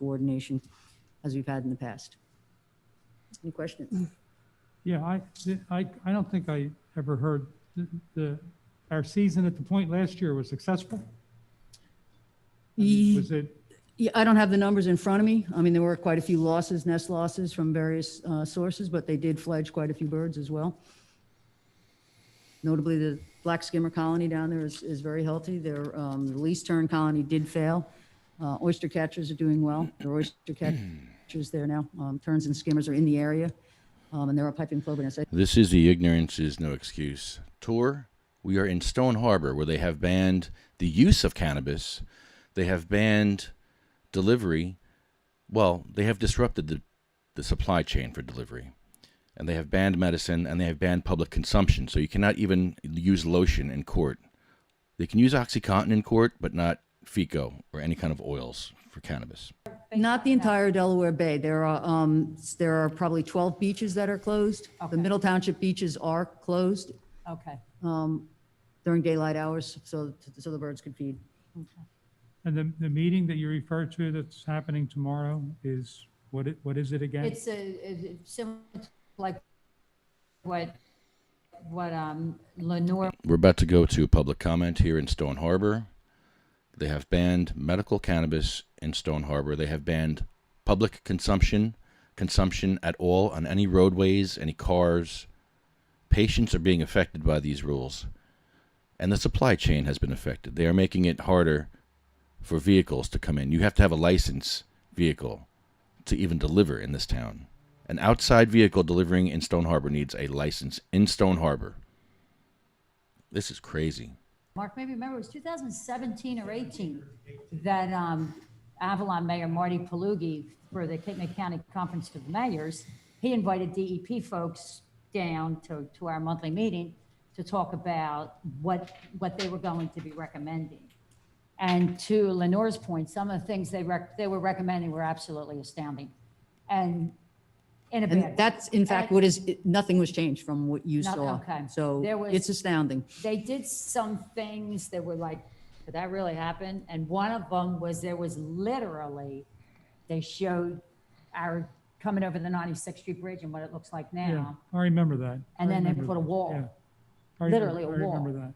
coordination as we've had in the past. Any questions? Yeah, I don't think I ever heard our season at the point last year was successful. Was it? Yeah, I don't have the numbers in front of me. I mean, there were quite a few losses, nest losses from various sources, but they did fledge quite a few birds as well. Notably, the black skimmer colony down there is very healthy. Their the least tern colony did fail. Oyster catchers are doing well. There are oyster catchers there now. Terns and skimmers are in the area, and there are piping plover nests. This is the Ignorance is No Excuse tour. We are in Stone Harbor, where they have banned the use of cannabis. They have banned delivery. Well, they have disrupted the supply chain for delivery. And they have banned medicine, and they have banned public consumption. So you cannot even use lotion in court. They can use OxyContin in court, but not Fico or any kind of oils for cannabis. Not the entire Delaware Bay. There are probably 12 beaches that are closed. Okay. The Middle Township beaches are closed Okay. during daylight hours, so the birds could feed. Okay. And the meeting that you referred to that's happening tomorrow is, what is it again? It's similar to like what Lenore. We're about to go to public comment here in Stone Harbor. They have banned medical cannabis in Stone Harbor. They have banned public consumption at all on any roadways, any cars. Patients are being affected by these rules. And the supply chain has been affected. They are making it harder for vehicles to come in. You have to have a licensed vehicle to even deliver in this town. An outside vehicle delivering in Stone Harbor needs a license in Stone Harbor. This is crazy. Mark, maybe remember, it was 2017 or 18 that Avalon Mayor Marty Palugi, for the Cape May County Conference of Mayors, he invited DEP folks down to our monthly meeting to talk about what they were going to be recommending. And to Lenore's point, some of the things they were recommending were absolutely astounding. And in a bad way. That's, in fact, nothing was changed from what you saw. Okay. So it's astounding. They did some things that were like, could that really happen? And one of them was there was literally, they showed our coming over the 96th Street Bridge and what it looks like now. Yeah, I remember that. And then they put a wall, Yeah. literally a I wall. remember that.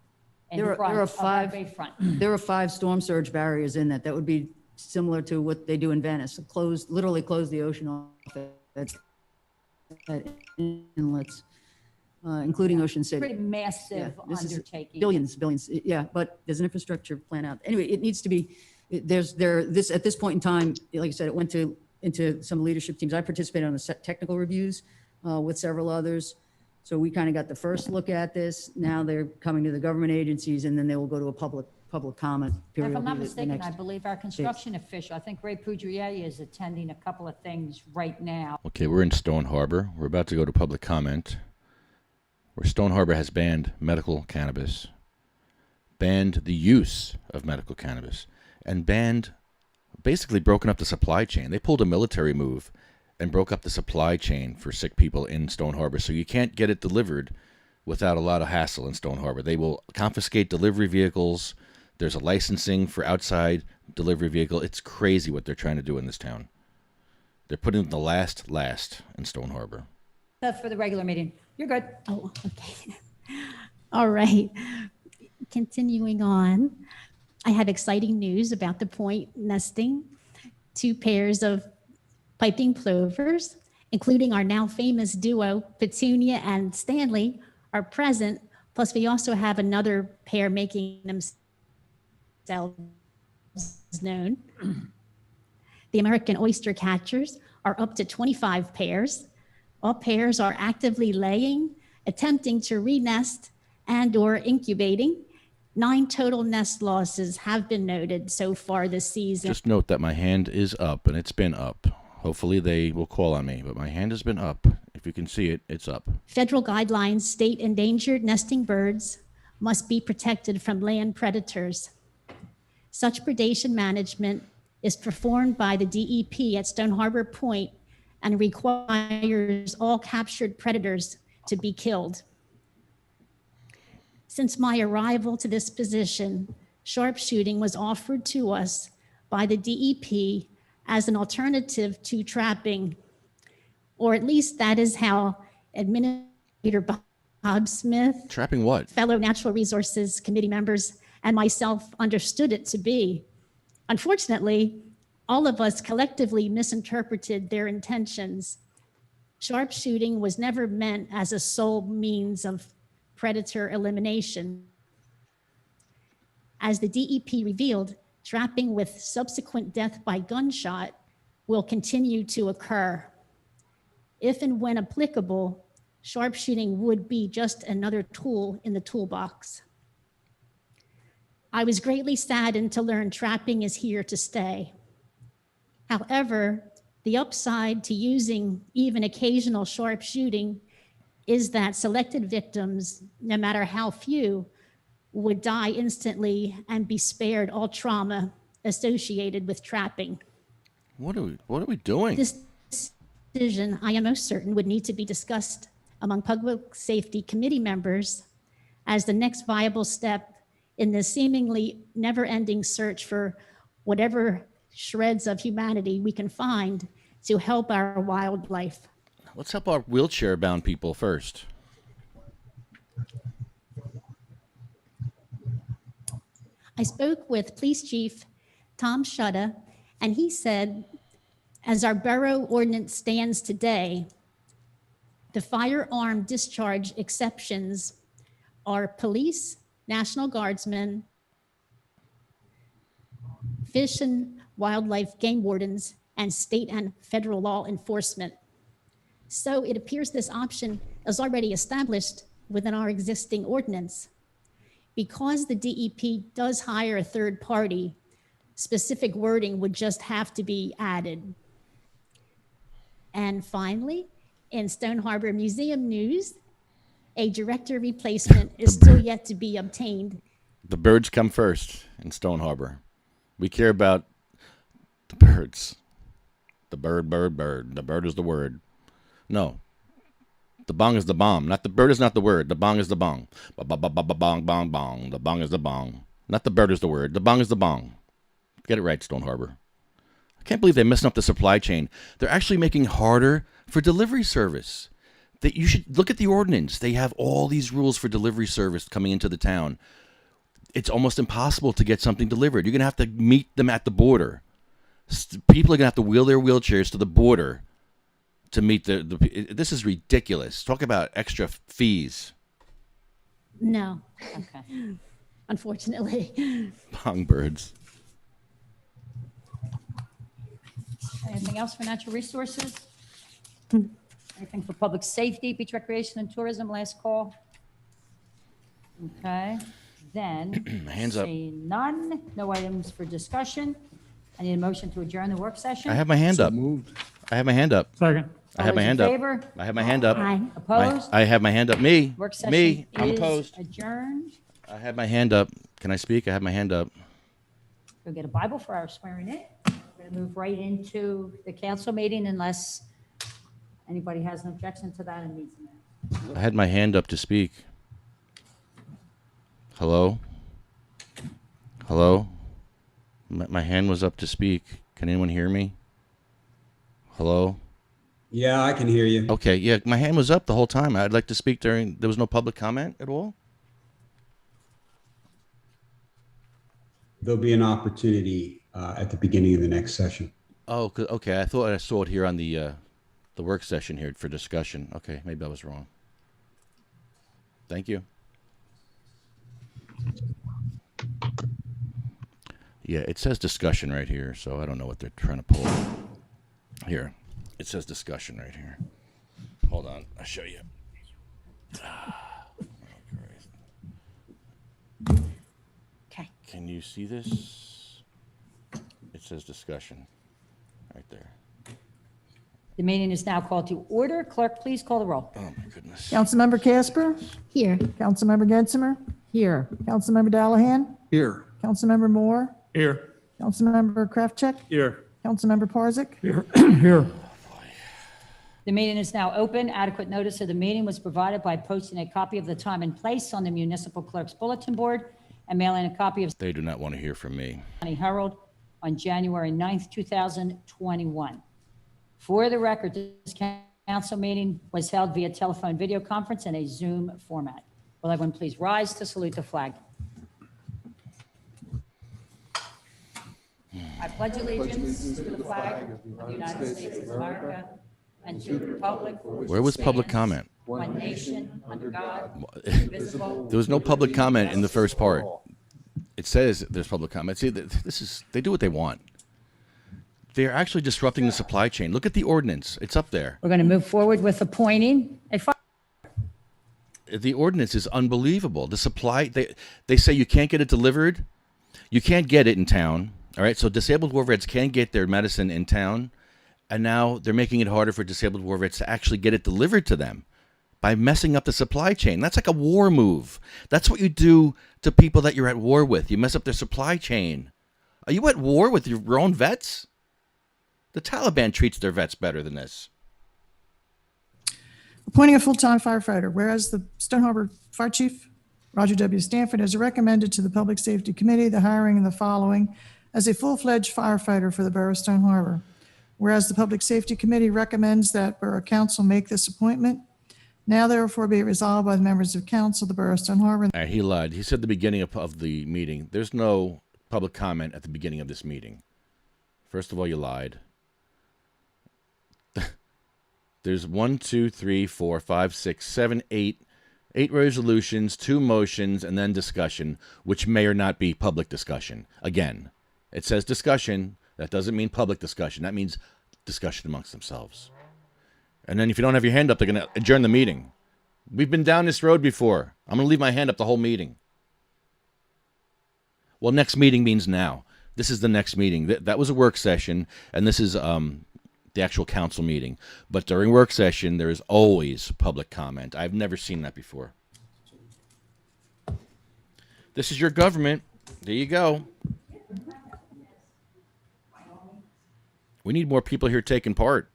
in There front are of our five. bayfront. There are 5 storm surge barriers in that. That would be similar to what they do in Venice. Literally close the ocean off at inlets, including Ocean City. Pretty massive This is undertaking. billions. Yeah, but there's an infrastructure plan out. Anyway, it needs to be, at this point in time, like I said, it went into some leadership teams. I participated on the technical reviews with several others. So we kind of got the first look at this. Now they're coming to the government agencies, and then they will go to a public comment period. If I'm not will be the mistaken, next- I believe our construction official, I think Ray Pudrietti is attending a couple of things right now. Okay, we're in Stone Harbor. We're about to go to public comment, where Stone Harbor has banned medical cannabis, banned the use of medical cannabis, and basically broken up the supply chain. They pulled a military move and broke up the supply chain for sick people in Stone Harbor. So you can't get it delivered without a lot of hassle in Stone Harbor. They will confiscate delivery vehicles. There's a licensing for outside delivery vehicle. It's crazy what they're trying to do in this town. They're putting the last in Stone Harbor. That's for the regular meeting. You're good. Oh, okay. All right. Continuing on, I have exciting news about the point nesting. 2 pairs of piping plovers, including our now famous duo, Petunia and Stanley, are present. Plus, we also have another pair making themselves known. The American oyster catchers are up to 25 pairs. All pairs are actively laying, attempting to re-nest and/or incubating. 9 total nest losses have been noted so far this season. Just note that my hand is up, and it's been up. Hopefully they will call on me, but my hand has been up. If you can see it, it's up. Federal guidelines state endangered nesting birds must be protected from land predators. Such predation management is performed by the DEP at Stone Harbor Point and requires all captured predators to be killed. Since my arrival to this position, sharpshooting was offered to us by the DEP as an alternative to trapping, or at least that is how Administrator Bob Smith, Trapping what? fellow Natural Resources Committee members, and myself understood it to be. Unfortunately, all of us collectively misinterpreted their intentions. Sharpshooting was never meant as a sole means of predator elimination. As the DEP revealed, trapping with subsequent death by gunshot will continue to occur. If and when applicable, sharpshooting would be just another tool in the toolbox. I was greatly saddened to learn trapping is here to stay. However, the upside to using even occasional sharpshooting is that selected victims, no matter how few, would die instantly and be spared all trauma associated with trapping. What are we doing? This decision, I am most certain, would need to be discussed among public safety committee members as the next viable step in the seemingly never-ending search for whatever shreds of humanity we can find to help our wildlife. Let's help our wheelchair-bound people first. I spoke with Police Chief Tom Shutta, and he said, as our borough ordinance stands today, the firearm discharge exceptions are police, National Guardsmen, fish and wildlife game wardens, and state and federal law enforcement. So it appears this option is already established within our existing ordinance. Because the DEP does hire a third party, specific wording would just have to be added. And finally, in Stone Harbor Museum news, a director replacement is still yet to be obtained. The birds come first in Stone Harbor. We care about the birds. The bird. The bird is the word. No. The bong is the bomb. Not the bird is not the word. The bong is the bong. Bong, bong, bong. The bong is the bong. Not the bird is the word. The bong is the bong. Get it right, Stone Harbor. I can't believe they're messing up the supply chain. They're actually making it harder for delivery service. You should look at the ordinance. They have all these rules for delivery service coming into the town. It's almost impossible to get something delivered. You're going to have to meet them at the border. People are going to have to wheel their wheelchairs to the border to meet this is ridiculous. Talk about extra fees. No, Okay. unfortunately. Bong birds. Anything else for natural resources? Anything for public safety, beach recreation and tourism, last call? Okay, then. Hands up. Seeing none, no items for discussion. I need a motion to adjourn the work session. I have my hand up. I have my hand up. Second. I have my hand All up. those in favor? I have my hand up. Aye. Opposed? I have my hand up. Me. Work session Me. I'm is opposed. adjourned. I have my hand up. Can I speak? I have my hand up. Go get a Bible for our swearing in. We're going to move right into the council meeting unless anybody has an objection to that and needs a I had my hand up to speak. Hello? Hello? My hand was up to speak. Can anyone hear me? Hello? Yeah, I can hear you. Okay, yeah, my hand was up the whole time. I'd like to speak there was no public comment at all? There'll be an opportunity at the beginning of the next session. Oh, okay. I thought I saw it here on the work session here for discussion. Okay, maybe I was wrong. Thank you. Yeah, it says discussion right here, so I don't know what they're trying to pull. Here, it says discussion right here. Hold on, I'll show you. Okay. Can you see this? It says discussion right there. The meeting is now called to order. Clerk, please call the roll. Oh my goodness. Councilmember Casper, Here. Councilmember Gensimer, Here. Councilmember Dallahan, Here. Councilmember Moore, Here. Councilmember Kraftcheck, Here. Councilmember Parzik, Here. Here. The meeting is now open. Adequate notice of the meeting was provided by posting a copy of the time and place on the municipal clerk's bulletin board and mailing a copy of They do not want to hear from me. County Herald on January 9th, 2021. For the record, this council meeting was held via telephone video conference in a Zoom format. Will everyone please rise to salute the flag? I pledge allegiance to the flag of the United States of America and to the republic for which Where it was public stands, comment? one nation, under God, indivisible. There was no public comment in the first part. It says there's public comment. See, they do what they want. They're actually disrupting the supply chain. Look at the ordinance. It's up there. We're going to move forward with appointing a fire. The ordinance is unbelievable. The supply, they say you can't get it delivered. You can't get it in town. All right, so disabled war vets can get their medicine in town, and now they're making it harder for disabled war vets to actually get it delivered to them by messing up the supply chain. That's like a war move. That's what you do to people that you're at war with. You mess up their supply chain. Are you at war with your own vets? The Taliban treats their vets better than this. Appointing a full-time firefighter, whereas the Stone Harbor Fire Chief, Roger W. Stanford, has recommended to the Public Safety Committee the hiring of the following as a full-fledged firefighter for the Borough of Stone Harbor. Whereas the Public Safety Committee recommends that Borough Council make this appointment, now therefore be it resolved by the members of Council of the Borough of Stone Harbor. All right, he lied. He said the beginning of the meeting. There's no public comment at the beginning of this meeting. First of all, you lied. There's 1, 2, 3, 4, 5, 6, 7, 8 resolutions, 2 motions, and then discussion, which may or not be public discussion. Again, it says discussion. That doesn't mean public discussion. That means discussion amongst themselves. And then if you don't have your hand up, they're going to adjourn the meeting. We've been down this road before. I'm going to leave my hand up the whole meeting. Well, next meeting means now. This is the next meeting. That was a work session, and this is the actual council meeting. But during work session, there is always public comment. I've never seen that before. This is your government. There you go. We need more people here taking part.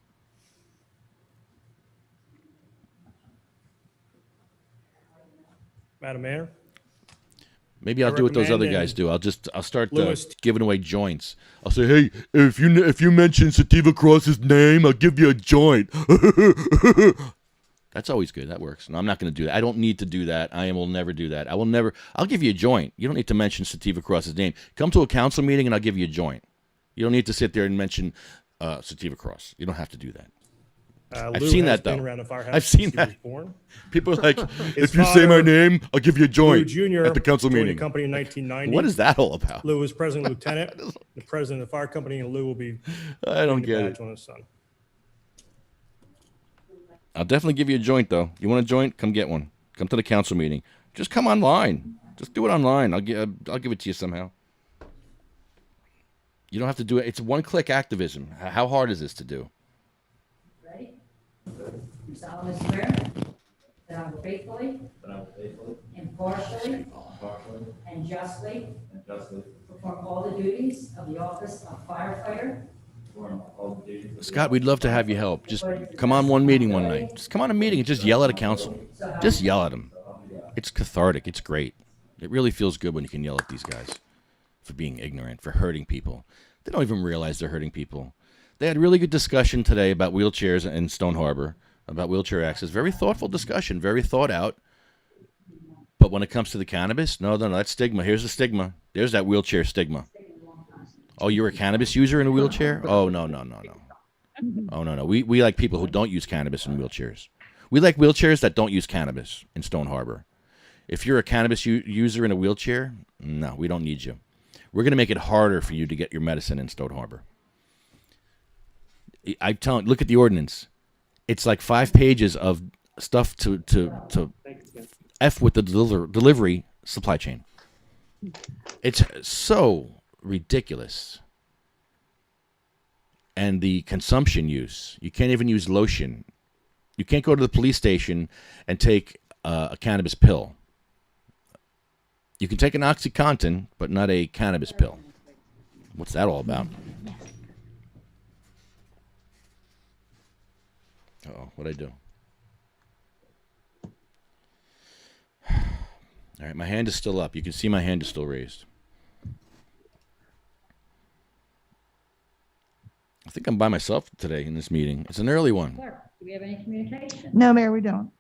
Madam Mayor? Maybe I'll do what those other recommend guys do. I'll start Lewis- giving away joints. I'll say, hey, if you mention Sativa Cross's name, I'll give you a joint. That's always good. That works. No, I'm not going to do that. I don't need to do that. Will never do that. I'll give you a joint. You don't need to mention Sativa Cross's name. Come to a council meeting and I'll give you a joint. You don't need to sit there and mention Sativa Cross. You don't have to do that. I've seen that, though. I've seen that. People are like, if you say my name, I'll give you a joint Jr. at the council joined meeting. the company in 1990. What is that all about? Lou was president lieutenant, the president of the fire company, and Lou will be I don't getting the get badge it. on his son. I'll definitely give you a joint, though. You want a joint? Come get one. Come to the council meeting. Just come online. Just do it online. I'll give it to you somehow. You don't have to do it. It's one-click activism. How hard is this to do? Ready? You solemnly swear that I will faithfully, impartially, and justly perform all the duties of the office of firefighter. Scott, we'd love to have you help. Just come on one meeting one night. Just come on a meeting and just yell at a council. Just yell at them. It's cathartic. It's great. It really feels good when you can yell at these guys for being ignorant, for hurting people. They don't even realize they're hurting people. They had really good discussion today about wheelchairs in Stone Harbor, about wheelchair access. Very thoughtful discussion, very thought out. But when it comes to the cannabis, no, that's stigma. Here's the stigma. There's that wheelchair stigma. Oh, you're a cannabis user in a wheelchair? Oh, no. Oh, no. We like people who don't use cannabis in wheelchairs. We like wheelchairs that don't use cannabis in Stone Harbor. If you're a cannabis user in a wheelchair, no, we don't need you. We're going to make it harder for you to get your medicine in Stone Harbor. I'm telling, look at the ordinance. It's like 5 pages of stuff to F with the delivery supply chain. It's so ridiculous. And the consumption use. You can't even use lotion. You can't go to the police station and take a cannabis pill. You can take an OxyContin, but not a cannabis pill. What's that all about? Uh-oh, what'd I do? All right, my hand is still up. You can see my hand is still raised. think I'm by myself today in this meeting. It's an early one. Clerk, do we have any communication? No, Mayor, we don't.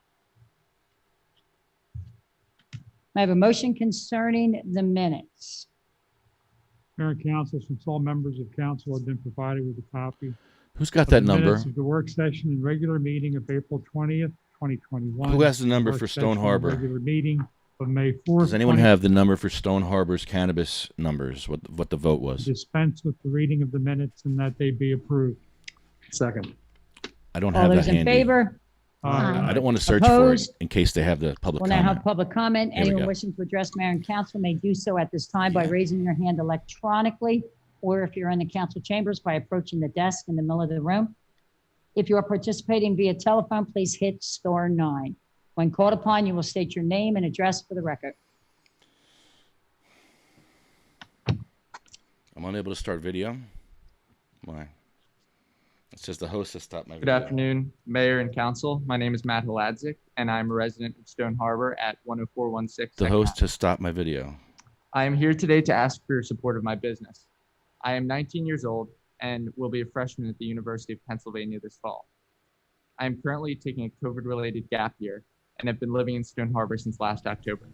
I have a motion concerning the minutes. Mayor and council, since all members of council have been provided with a copy. Who's got of that the number? minutes of the work session and regular meeting of April 20th, 2021. Who has the number work for session Stone and Harbor? Regular meeting of May 4th. Does anyone have the number for Stone Harbor's cannabis numbers? What the vote was? Dispense with the reading of the minutes and that they be approved. Second. I don't All have that those in handy. favor? I don't want to search for it Opposed? in case they have the public We'll now comment. have public comment. Here we Anyone go. wishing to address mayor and council may do so at this time by raising your hand electronically, or if you're in the council chambers, by approaching the desk in the middle of the room. If you are participating via telephone, please hit *9. When called upon, you will state your name and address for the record. I'm unable to start video. Why? It says the host has stopped my Good video. afternoon, Mayor and Council. My name is Matt Haladzik, and I'm a resident of Stone Harbor at 10416. The Second host Ave. has stopped my video. I am here today to ask for your support of my business. I am 19 years old and will be a freshman at the University of Pennsylvania this fall. I am currently taking a COVID-related gap year and have been living in Stone Harbor since last October.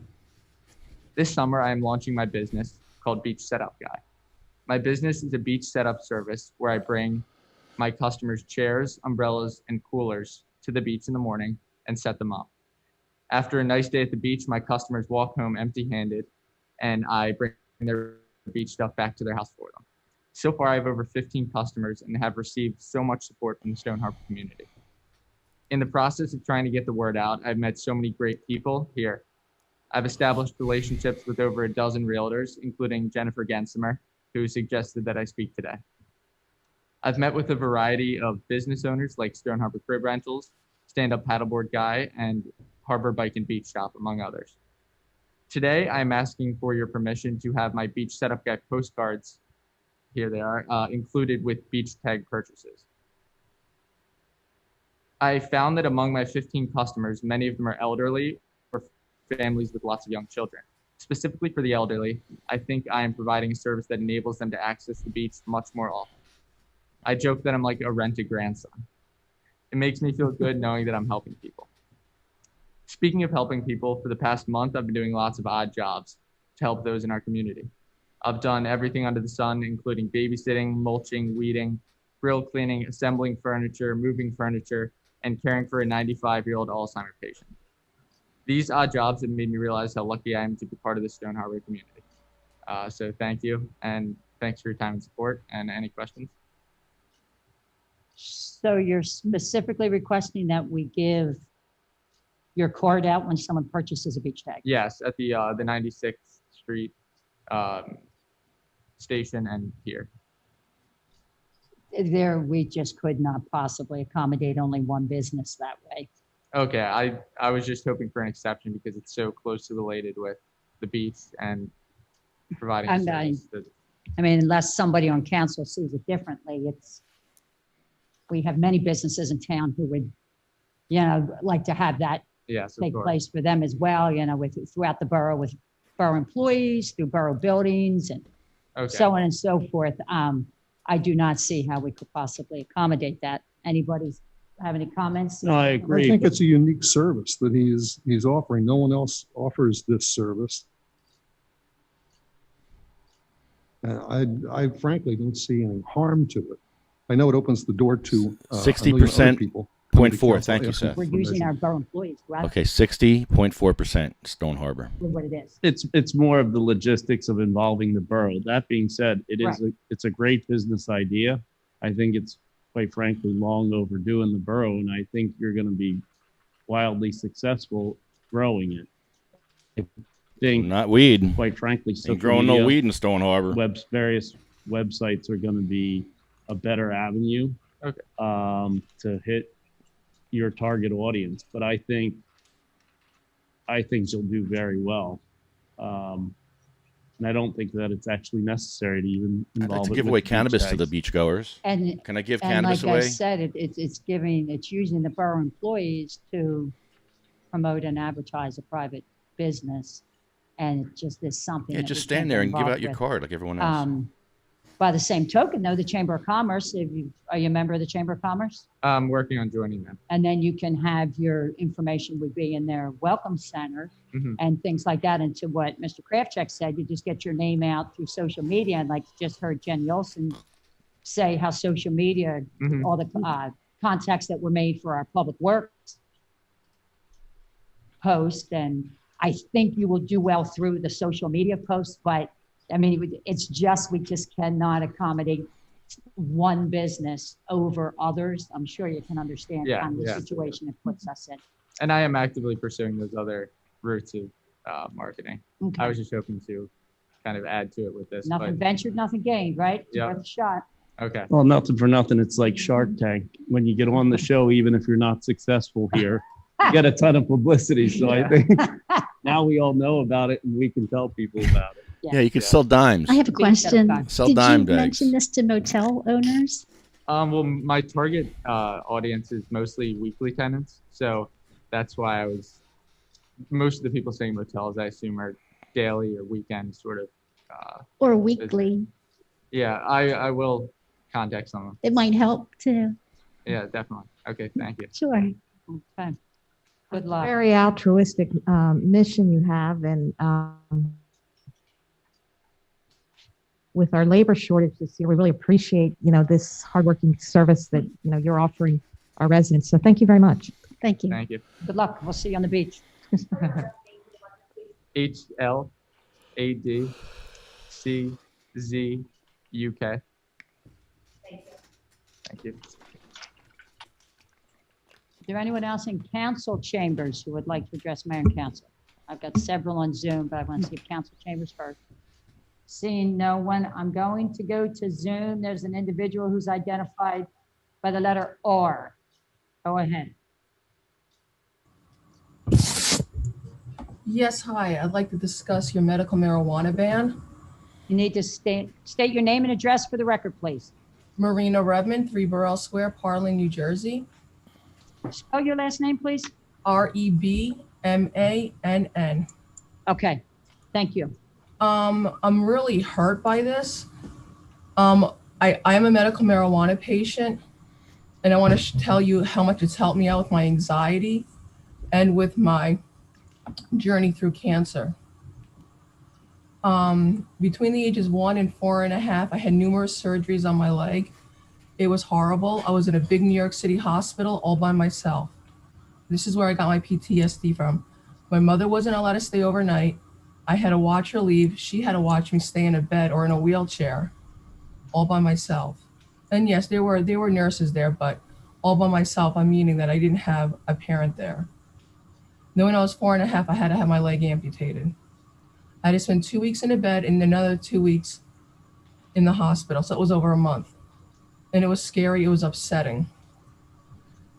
This summer, I am launching my business called Beach Setup Guy. My business is a beach setup service where I bring my customers chairs, umbrellas, and coolers to the beach in the morning and set them up. After a nice day at the beach, my customers walk home empty-handed, and I bring their beach stuff back to their house for them. So far, I have over 15 customers and have received so much support from the Stone Harbor community. In the process of trying to get the word out, I've met so many great people here. I've established relationships with over a dozen realtors, including Jennifer Gensimer, who suggested that I speak today. I've met with a variety of business owners like Stone Harbor Crib Rentals, Stand Up Paddleboard Guy, and Harbor Bike and Beach Shop, among others. Today, I'm asking for your permission to have my Beach Setup Guy postcards, here they are, included with beach tag purchases. I found that among my 15 customers, many of them are elderly or families with lots of young children. Specifically for the elderly, I think I am providing a service that enables them to access the beach much more often. I joke that I'm like a rented grandson. It makes me feel good knowing that I'm helping people. Speaking of helping people, for the past month, I've been doing lots of odd jobs to help those in our community. I've done everything under the sun, including babysitting, mulching, weeding, grill cleaning, assembling furniture, moving furniture, and caring for a 95-year-old Alzheimer's patient. These odd jobs have made me realize how lucky I am to be part of the Stone Harbor community. So thank you, and thanks for your time and support. And any questions? So you're specifically requesting that we give your card out when someone purchases a beach tag? Yes, at the 96th Street station and here. There, we just could not possibly accommodate only one business that way. Okay, I was just hoping for an exception because it's so closely related with the beach and providing a And service that- I mean, unless somebody on council sees it differently, we have many businesses in town who would, like to have that yes, of take course. place for them as well, throughout the borough with borough employees, through borough buildings and Okay. so on and so forth. I do not see how we could possibly accommodate that. Anybody have any comments? No, I I agree. think it's a unique service that he's offering. No one else offers this service. And I frankly don't see any harm to it. I know it opens the door to 60% people. 0.4. Thank you, Seth. We're using our borough employees, right? Okay, 60.4% Stone Harbor. With what it is. It's more of the logistics of involving the borough. That being said, it's a great business idea. I think it's quite frankly long overdue in the borough, and I think you're going to be wildly successful growing it. I think, Not weed. quite frankly, Ain't social growing no media, weed in Stone Harbor. various websites are going to be a better avenue Okay. to hit your target audience. But I think you'll do very well. And I don't think that it's actually necessary to even I'd involve like to it give with away beach cannabis to the tags. beachgoers. And Can I give And cannabis like I away? said, it's using the borough employees to promote and advertise a private business. And it just is something. Yeah, that just we can't stand get there and give involved out your with. card like everyone else. By the same token, though, the Chamber of Commerce, are you a member of the Chamber of Commerce? I'm working on joining them. And then you can have your information would be in their welcome center Mhm. and things like that. And to what Mr. Kraftcheck said, you just get your name out through social media. And like just heard Jenny Olson say how social media, Mhm. all the contacts that were made for our public works post. And I think you will do well through the social media posts, but I mean, it's just, we just cannot accommodate one business over others. I'm sure you can understand Yeah, kind of the yeah. situation it puts us in. And I am actively pursuing those other routes of marketing. Okay. I was just hoping to kind of add to it with this. Nothing But, ventured, nothing gained, right? It's Yeah. worth a shot. okay. Well, nothing for nothing. It's like Shark Tank. When you get on the show, even if you're not successful here, you get a ton of publicity. So I think now we all know about it and we can tell people about it. Yeah, you can sell dimes. I have a question. Sell Did dime you bags. mention this to motel owners? Well, my target audience is mostly weekly tenants. So that's why most of the people staying in motels, I assume, are daily or weekend sort of. Or weekly? Yeah, I will contact someone. It might help too. Yeah, definitely. Okay, thank you. Sure. Okay. Good luck. Very altruistic mission you have, and with our labor shortage this year, we really appreciate this hardworking service that you're offering our residents. So thank you very much. Thank you. Thank you. Good luck. We'll see you on the beach. HLADCZUK. Thank you. Is there anyone else in council chambers who would like to address mayor and council? I've got several on Zoom, but I want to see if council chambers first. Seeing no one, I'm going to go to Zoom. There's an individual who's identified by the letter R. Go ahead. Yes, hi. I'd like to discuss your medical marijuana ban. You need to state your name and address for the record, please. Marina Redmond, 3 Burrell Square, Parlin, New Jersey. Spell your last name, please. Rebmann. Okay, thank you. I'm really hurt by this. I am a medical marijuana patient, and I want to tell you how much it's helped me out with my anxiety and with my journey through cancer. Between the ages 1 and 4.5, I had numerous surgeries on my leg. It was horrible. I was in a big New York City hospital all by myself. This is where I got my PTSD from. My mother wasn't allowed to stay overnight. I had to watch her leave. She had to watch me stay in a bed or in a wheelchair all by myself. And yes, there were nurses there, but all by myself, I'm meaning that I didn't have a parent there. Then when I was 4.5, I had to have my leg amputated. I had to spend 2 weeks in a bed and another 2 weeks in the hospital. So it was over a month. And it was scary, it was upsetting.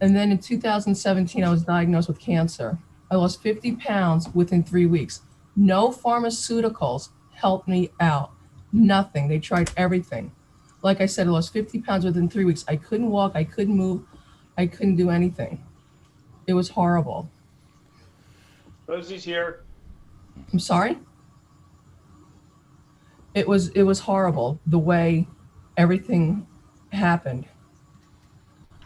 And then in 2017, I was diagnosed with cancer. I lost 50 pounds within 3 weeks. No pharmaceuticals helped me out. Nothing. They tried everything. Like I said, I lost 50 pounds within 3 weeks. I couldn't walk, I couldn't move, I couldn't do anything. It was horrible. Rosie's here. I'm sorry? It was horrible the way everything happened.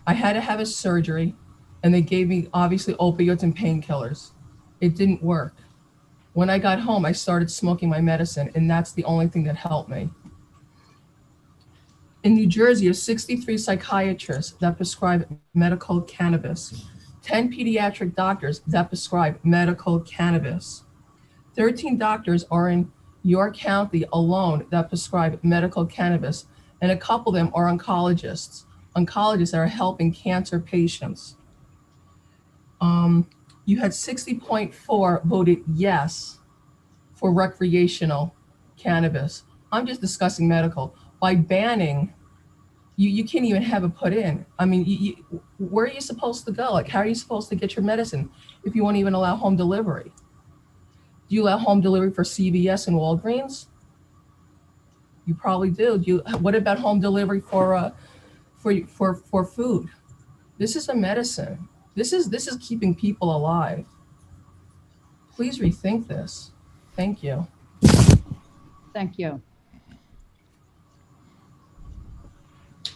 I had to have a surgery, and they gave me obviously opioids and painkillers. It didn't work. When I got home, I started smoking my medicine, and that's the only thing that helped me. In New Jersey, there's 63 psychiatrists that prescribe medical cannabis, 10 pediatric doctors that prescribe medical cannabis. 13 doctors are in York County alone that prescribe medical cannabis, and a couple of them are oncologists that are helping cancer patients. You had 60.4 voted yes for recreational cannabis. I'm just discussing medical. By banning, you can't even have it put in. I mean, where are you supposed to go? Like, how are you supposed to get your medicine if you won't even allow home delivery? Do you allow home delivery for CVS and Walgreens? You probably do. What about home delivery for food? This is a medicine. This is keeping people alive. Please rethink this. Thank you. Thank you.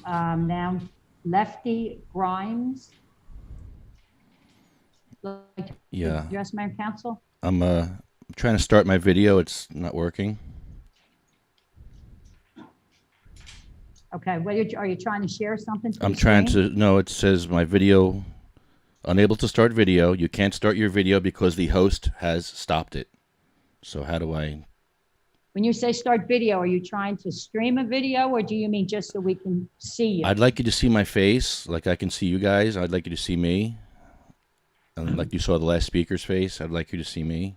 Now, Lefty Grimes. Like to Yeah. address Mayor and Council? I'm trying to start my video. It's not working. Okay, are you trying to share something? I'm trying to, no, it says my video, unable to start video. You can't start your video because the host has stopped it. So how do I? When you say start video, are you trying to stream a video or do you mean just so we can see you? I'd like you to see my face, like I can see you guys. I'd like you to see me. And like you saw the last speaker's face, I'd like you to see me.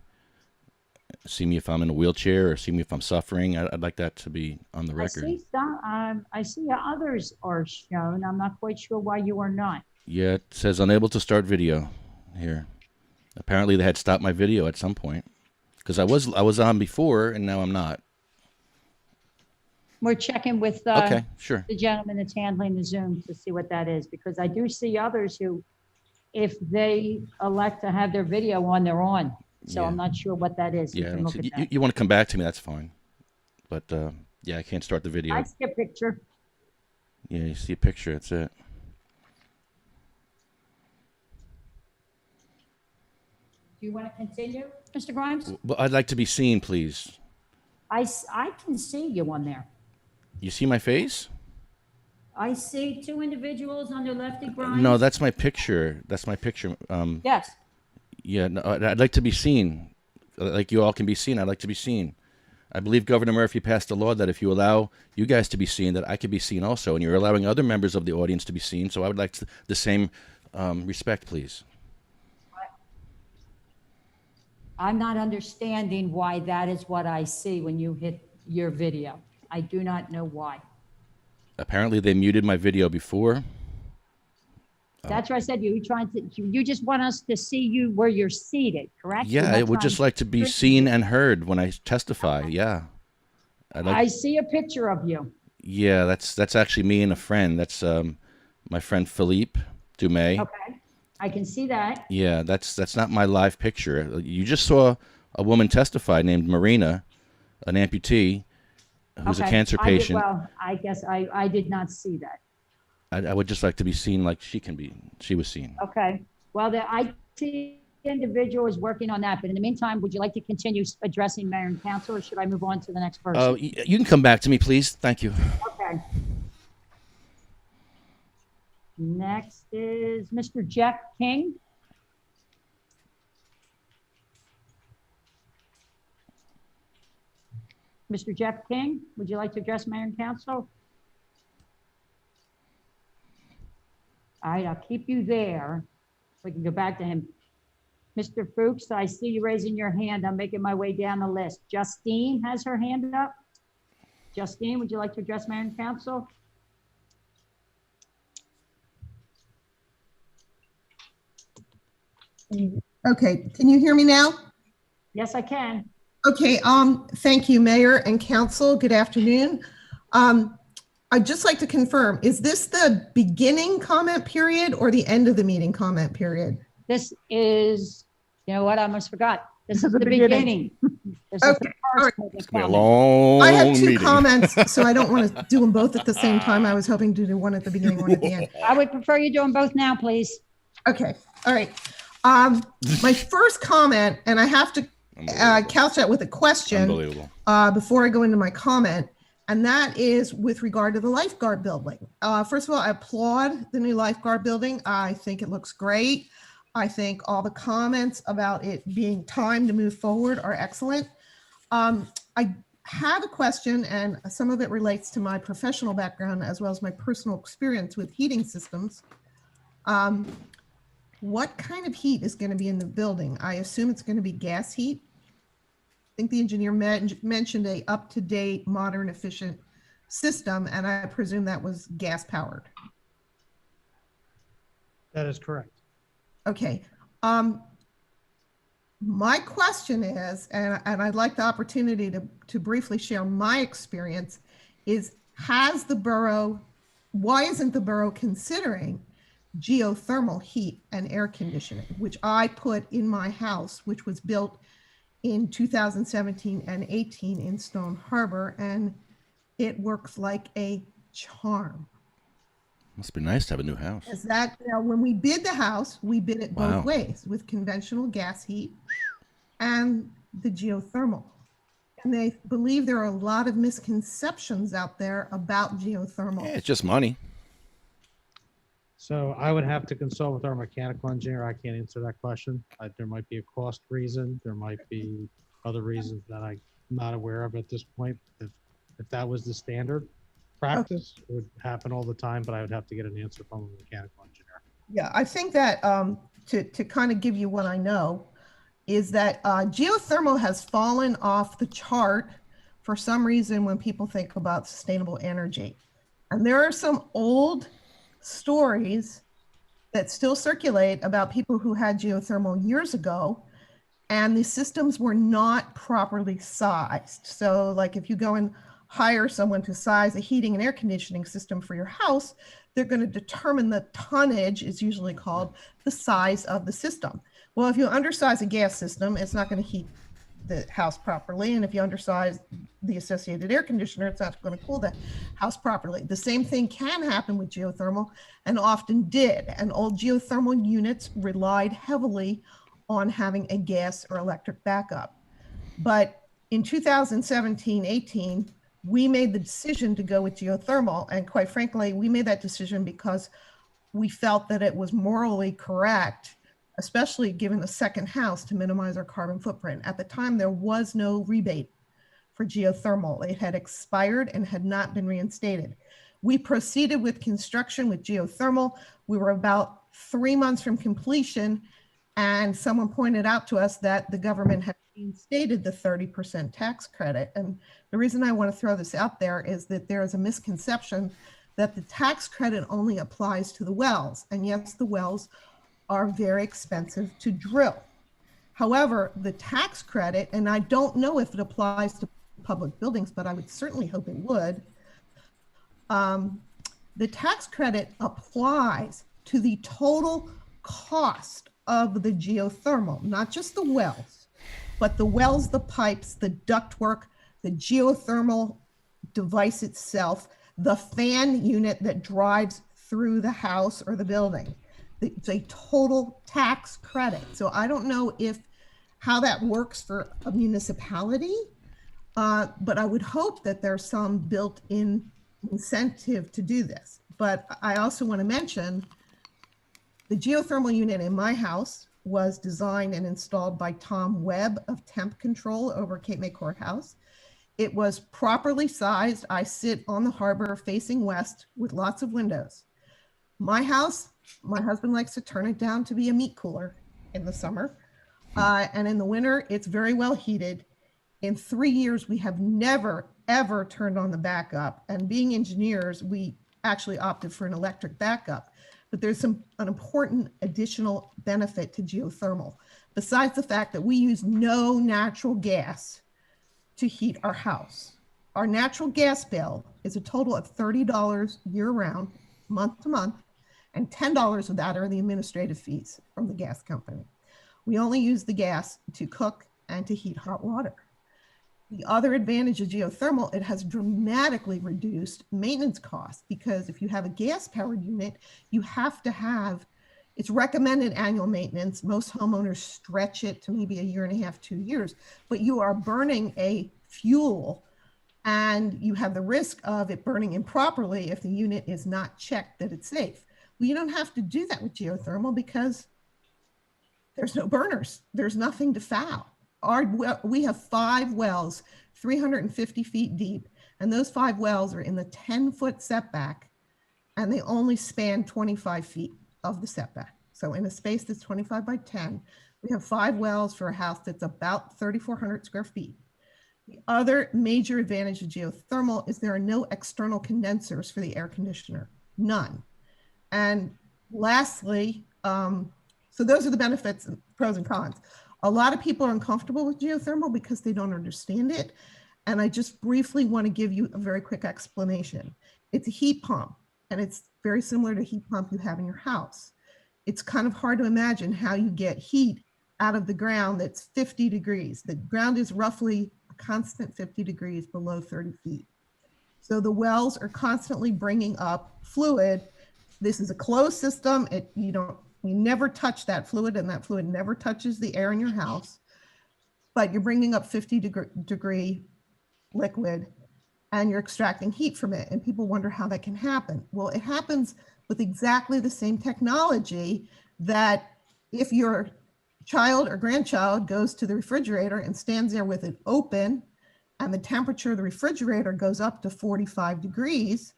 See me if I'm in a wheelchair or see me if I'm suffering. I'd like that to be on the record. I see others are shown. I'm not quite sure why you are not. Yeah, it says unable to start video here. Apparently they had stopped my video at some point. Because I was on before and now I'm not. We're checking with Okay, sure. the gentleman that's handling the Zoom to see what that is, because I do see others who, if they elect to have their video on, they're on. So Yeah. I'm not sure what that is. We Yeah, I can don't look see, at that. you want to come back to me, that's fine. But yeah, I can't start the video. I see a picture. Yeah, you see a picture, that's it. Do you want to continue, Mr. Grimes? Well, I'd like to be seen, please. I can see you on there. You see my face? I see two individuals under Lefty Grimes. No, that's my picture. That's my picture. Yes. Yeah, no, I'd like to be seen. Like you all can be seen, I'd like to be seen. I believe Governor Murphy passed a law that if you allow you guys to be seen, that I could be seen also. And you're allowing other members of the audience to be seen. So I would like the same respect, please. I'm not understanding why that is what I see when you hit your video. I do not know why. Apparently they muted my video before. That's what I said. You just want us to see you where you're seated, correct? Yeah, I would just like to be seen and heard when I testify. Yeah. I see a picture of you. Yeah, that's actually me and a friend. That's my friend Philippe Dumais. Okay. I can see that. Yeah, that's not my live picture. You just saw a woman testify named Marina, an amputee who's a cancer patient. I guess I did not see that. I would just like to be seen like she was seen. Okay. Well, the IT individual is working on that. But in the meantime, would you like to continue addressing mayor and council, or should I move on to the next person? You can come back to me, please. Thank you. Okay. Next is Mr. Jeff King. Mr. Jeff King, would you like to address mayor and council? All right, I'll keep you there. We can go back to him. Mr. Fuchs, I see you raising your hand. I'm making my way down the list. Justine has her hand up. Justine, would you like to address mayor and council? Okay, can you hear me now? Yes, I can. Okay, thank you, Mayor and Council. Good afternoon. I'd just like to confirm, is this the beginning comment period or the end of the meeting comment period? This is, you know what, I almost forgot. This is the beginning. This is the first It's gonna be a long I have two meeting. comments, so I don't want to do them both at the same time. I was hoping to do one at the beginning, one at the end. I would prefer you do them both now, please. Okay, all right. My first comment, and I have to couch that with a question before I go into my comment, and that is with regard to the lifeguard building. First of all, I applaud the new lifeguard building. I think it looks great. I think all the comments about it being time to move forward are excellent. I have a question, and some of it relates to my professional background as well as my personal experience with heating systems. What kind of heat is going to be in the building? I assume it's going to be gas heat. I think the engineer mentioned a up-to-date, modern, efficient system, and I presume that was gas powered. That is correct. Okay. My question is, and I'd like the opportunity to briefly share my experience, is why isn't the borough considering geothermal heat and air conditioning, which I put in my house, which was built in 2017 and 18 in Stone Harbor, and it works like a charm. Must be nice to have a new house. Is that, when we bid the house, we bid it Wow. both ways, with conventional gas heat and the geothermal. And they believe there are a lot of misconceptions out there about geothermal. Yeah, it's just money. So I would have to consult with our mechanical engineer. I can't answer that question. There might be a cost reason. There might be other reasons that I'm not aware of at this point. If that was the standard practice, it would happen all the time, but I would have to get an answer from a mechanical engineer. Yeah, I think that to kind of give you what I know is that geothermal has fallen off the chart for some reason when people think about sustainable energy. And there are some old stories that still circulate about people who had geothermal years ago, and the systems were not properly sized. So like if you go and hire someone to size a heating and air conditioning system for your house, they're going to determine the tonnage, is usually called the size of the system. Well, if you undersize a gas system, it's not going to heat the house properly. And if you undersize the associated air conditioner, it's not going to cool the house properly. The same thing can happen with geothermal, and often did. And old geothermal units relied heavily on having a gas or electric backup. But in 2017-18, we made the decision to go with geothermal. And quite frankly, we made that decision because we felt that it was morally correct, especially given a second house, to minimize our carbon footprint. At the time, there was no rebate for geothermal. It had expired and had not been reinstated. We proceeded with construction with geothermal. We were about 3 months from completion, and someone pointed out to us that the government had reinstated the 30% tax credit. And the reason I want to throw this out there is that there is a misconception that the tax credit only applies to the wells. And yes, the wells are very expensive to drill. However, the tax credit, and I don't know if it applies to public buildings, but I would certainly hope it would. The tax credit applies to the total cost of the geothermal, not just the wells, but the wells, the pipes, the ductwork, the geothermal device itself, the fan unit that drives through the house or the building. It's a total tax credit. So I don't know how that works for a municipality, but I would hope that there's some built-in incentive to do this. But I also want to mention the geothermal unit in my house was designed and installed by Tom Webb of Temp Control over Cape May Courthouse. It was properly sized. I sit on the harbor facing west with lots of windows. My house, my husband likes to turn it down to be a meat cooler in the summer. And in the winter, it's very well heated. In 3 years, we have never, ever turned on the backup. And being engineers, we actually opted for an electric backup. But there's an important additional benefit to geothermal, besides the fact that we use no natural gas to heat our house. Our natural gas bill is a total of $30 year-round, month to month, and $10 of that are the administrative fees from the gas company. We only use the gas to cook and to heat hot water. The other advantage of geothermal, it has dramatically reduced maintenance costs, because if you have a gas-powered unit, you have to have, it's recommended annual maintenance. Most homeowners stretch it to maybe 1.5 years, 2 years, but you are burning a fuel and you have the risk of it burning improperly if the unit is not checked that it's safe. Well, you don't have to do that with geothermal because there's no burners. There's nothing to foul. We have 5 wells, 350 feet deep, and those 5 wells are in the 10-foot setback, and they only span 25 feet of the setback. So in a space that's 25 by 10, we have 5 wells for a house that's about 3,400 square feet. The other major advantage of geothermal is there are no external condensers for the air conditioner, none. And lastly, so those are the benefits, pros and cons. A lot of people are uncomfortable with geothermal because they don't understand it. And I just briefly want to give you a very quick explanation. It's a heat pump, and it's very similar to a heat pump you have in your house. It's kind of hard to imagine how you get heat out of the ground that's 50 degrees. The ground is roughly a constant 50 degrees below 30 feet. So the wells are constantly bringing up fluid This is a closed system. You never touch that fluid, and that fluid never touches the air in your house. But you're bringing up 50-degree liquid, and you're extracting heat from it. And people wonder how that can happen. Well, it happens with exactly the same technology that if your child or grandchild goes to the refrigerator and stands there with it open, and the temperature of the refrigerator goes up to 45 degrees,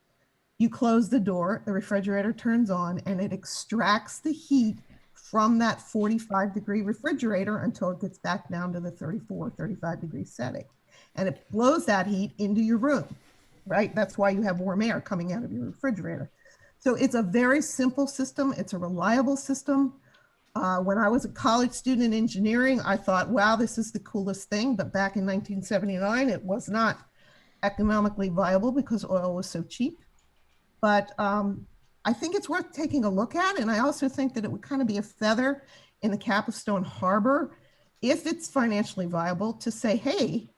you close the door, the refrigerator turns on, and it extracts the heat from that 45-degree refrigerator until it gets back down to the 34, 35-degree setting. And it blows that heat into your room, right? That's why you have warm air coming out of your refrigerator. So it's a very simple system. It's a reliable system. When I was a college student in engineering, I thought, wow, this is the coolest thing. But back in 1979, it was not economically viable because oil was so cheap. But I think it's worth taking a look at. And I also think that it would kind of be a feather in the cap of Stone Harbor, if it's financially viable, to say, hey,